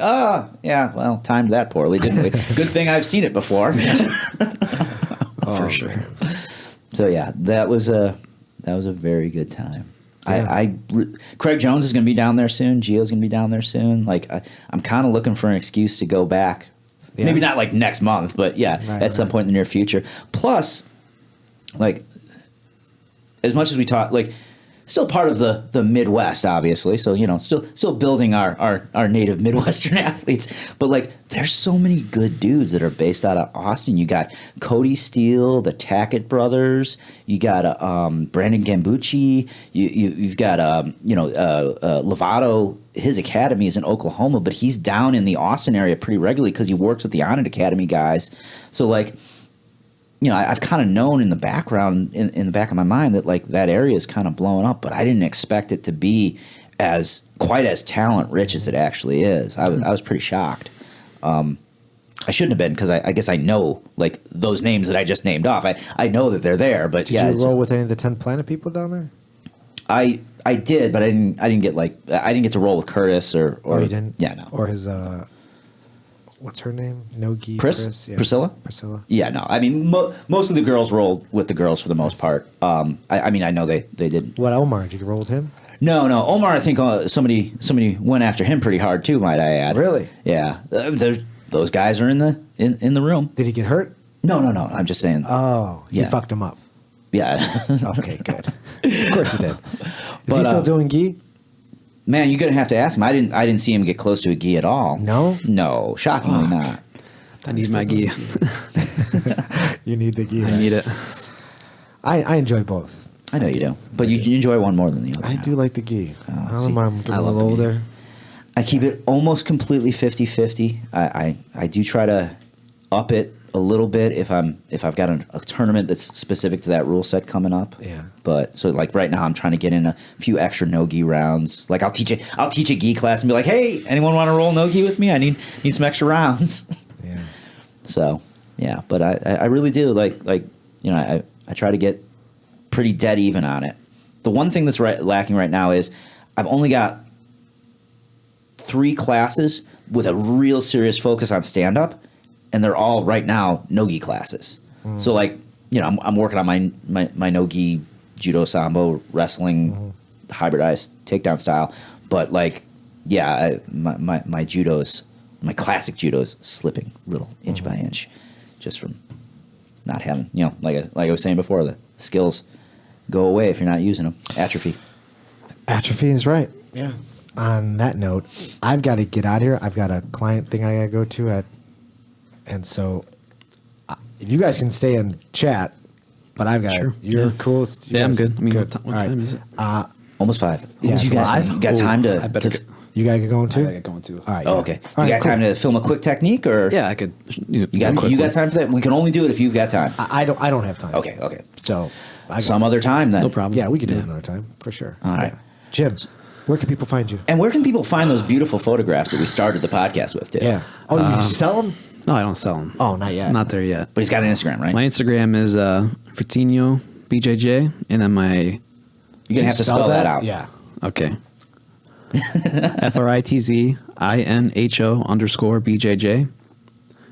timed that poorly, didn't we? Good thing I've seen it before. For sure. So yeah, that was a very good time. Yeah. Craig Jones is going to be down there soon. Gio's going to be down there soon. Like I'm kind of looking for an excuse to go back. Yeah. Maybe not like next month, but at some point in the near future. Plus, like as much as we talk, like still part of the Midwest, obviously. So, still building our native Midwestern athletes. But, like, there's so many good dudes that are based out of Austin. You got Cody Steele, the Tackett brothers. You got Brandon Gambucci. You've got, Lovato. His academy is in Oklahoma, but he's down in the Austin area pretty regularly because he works with the Onnit Academy guys. So, like, I've kind of known in the background, in the back of my mind, that like that area is kind of blowing up, but I didn't expect it to be quite as talent rich as it actually is. I was pretty shocked. I shouldn't have been, because I guess I know like those names that I just named off. I know that they're there, but did you roll with any of the 10 Planet people down there? I did, but I didn't get to roll with Curtis or you didn't? Yeah, no. Or his what's her name? Nogi Chris? Yeah. Priscilla? Yeah, no. I mean, most of the girls rolled with the girls for the most part. I know they did. What, Omar? Did you roll with him? No. Omar, I think somebody went after him pretty hard too, might I add. Really? Yeah. Those guys are in the room. Did he get hurt? No. I'm just saying. Oh, you fucked him up. Yeah. Okay, good. Of course he did. Is he still doing gi? Man, you're gonna have to ask him. I didn't see him get close to a gi at all. No, shockingly not. I need my gi. You need the gi. I need it. I enjoy both. I know you do, but you enjoy one more than the other. I do like the gi. I don't mind getting I a love little the gi. older. I keep it almost completely 50-50. I do try to up it a little bit if I've got a tournament that's specific to that rule set coming up. Yeah. But so like right now I'm trying to get in a few extra no-gi rounds. Like I'll teach a gi class and be like, hey, anyone want to roll no-gi with me? I need some extra rounds. Yeah. So yeah, but I really do like I try to get pretty dead even on it. The one thing that's lacking right now is I've only got 3 classes with a real serious focus on stand-up, and they're all right now no-gi classes. So like, I'm working on my no-gi judo, sambo, wrestling, hybridized takedown style. But like, yeah, my judo's, my classic judo's slipping little inch by inch, just from not having, like I was saying before, the skills go away if you're not using them. Atrophy. Atrophy is right. Yeah. On that note, I've got to get out of here. I've got a client thing I got to go to and so if you guys can stay and chat, but I've got Sure. You're cool. I'm good. I mean, good. what time is it? Almost 5. Yeah, you guys, you got time to? I better get. You got to get going too? I gotta get going too. All right. Oh, yeah. okay. All You right, got time to film a quick technique, or Yeah, I could. You got time for that? We can only do it if you've got time. I don't have time. Okay. So Some other time then. No problem. Yeah, we can do it another time for sure. All right. Yeah. Jim, where can people find you? And where can people find those beautiful photographs that we started the podcast with, too? Yeah. Oh, you sell them? No, I don't sell them. Oh, not yet. Not there yet. But he's got an Instagram, right? My Instagram is Fritinho BJJ, and then my You're going to have to spell that out. Yeah. okay. FRITZINHO _ BJJ,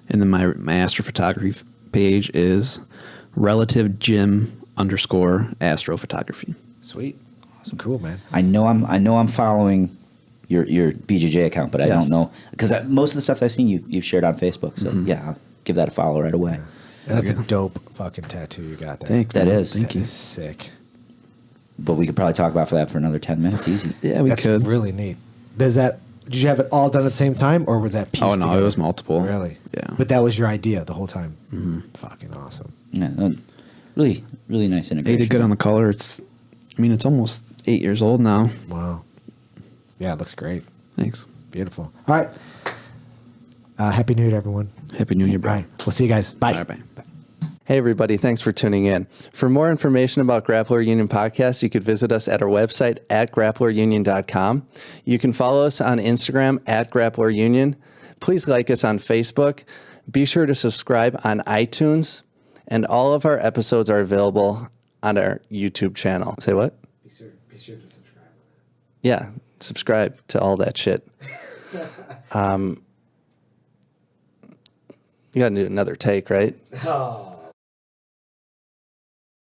and then my astrophotography page is relative Jim _ astrophotography. Sweet. Awesome. Cool, man. I know I'm following your BJJ account, but I Yes. don't know. Because most of the stuff I've seen you've shared on Facebook. So, yeah, I'll give that a follow right away. And that's a dope fucking tattoo you got there. Thank That you. is. Thank That you. is sick. But we could probably talk about that for another 10 minutes easy. Yeah, we That's could. really neat. Did you have it all done at the same time, or was that piece Oh no, together? it was multiple. Really? Yeah. But that was your idea the whole time? Mm-hmm. Fucking awesome. Yeah, really, really nice They integration. did good on the color. It's almost 8 years old now. Wow. Yeah, it looks great. Thanks. Beautiful. All right. Happy New Year to everyone. Happy New Year, bro. All right. We'll see you guys. Bye. Bye. Bye. Hey, everybody. Thanks for tuning in. For more information about Grappler Union Podcast, you could visit us at our website at grapplerunion.com. You can follow us on Instagram at Grappler Union. Please like us on Facebook. Be sure to subscribe on iTunes. And all of our episodes are available on our YouTube channel. Say what? Be sure to subscribe. Yeah, subscribe to all that shit. You got to do another take, right? Oh.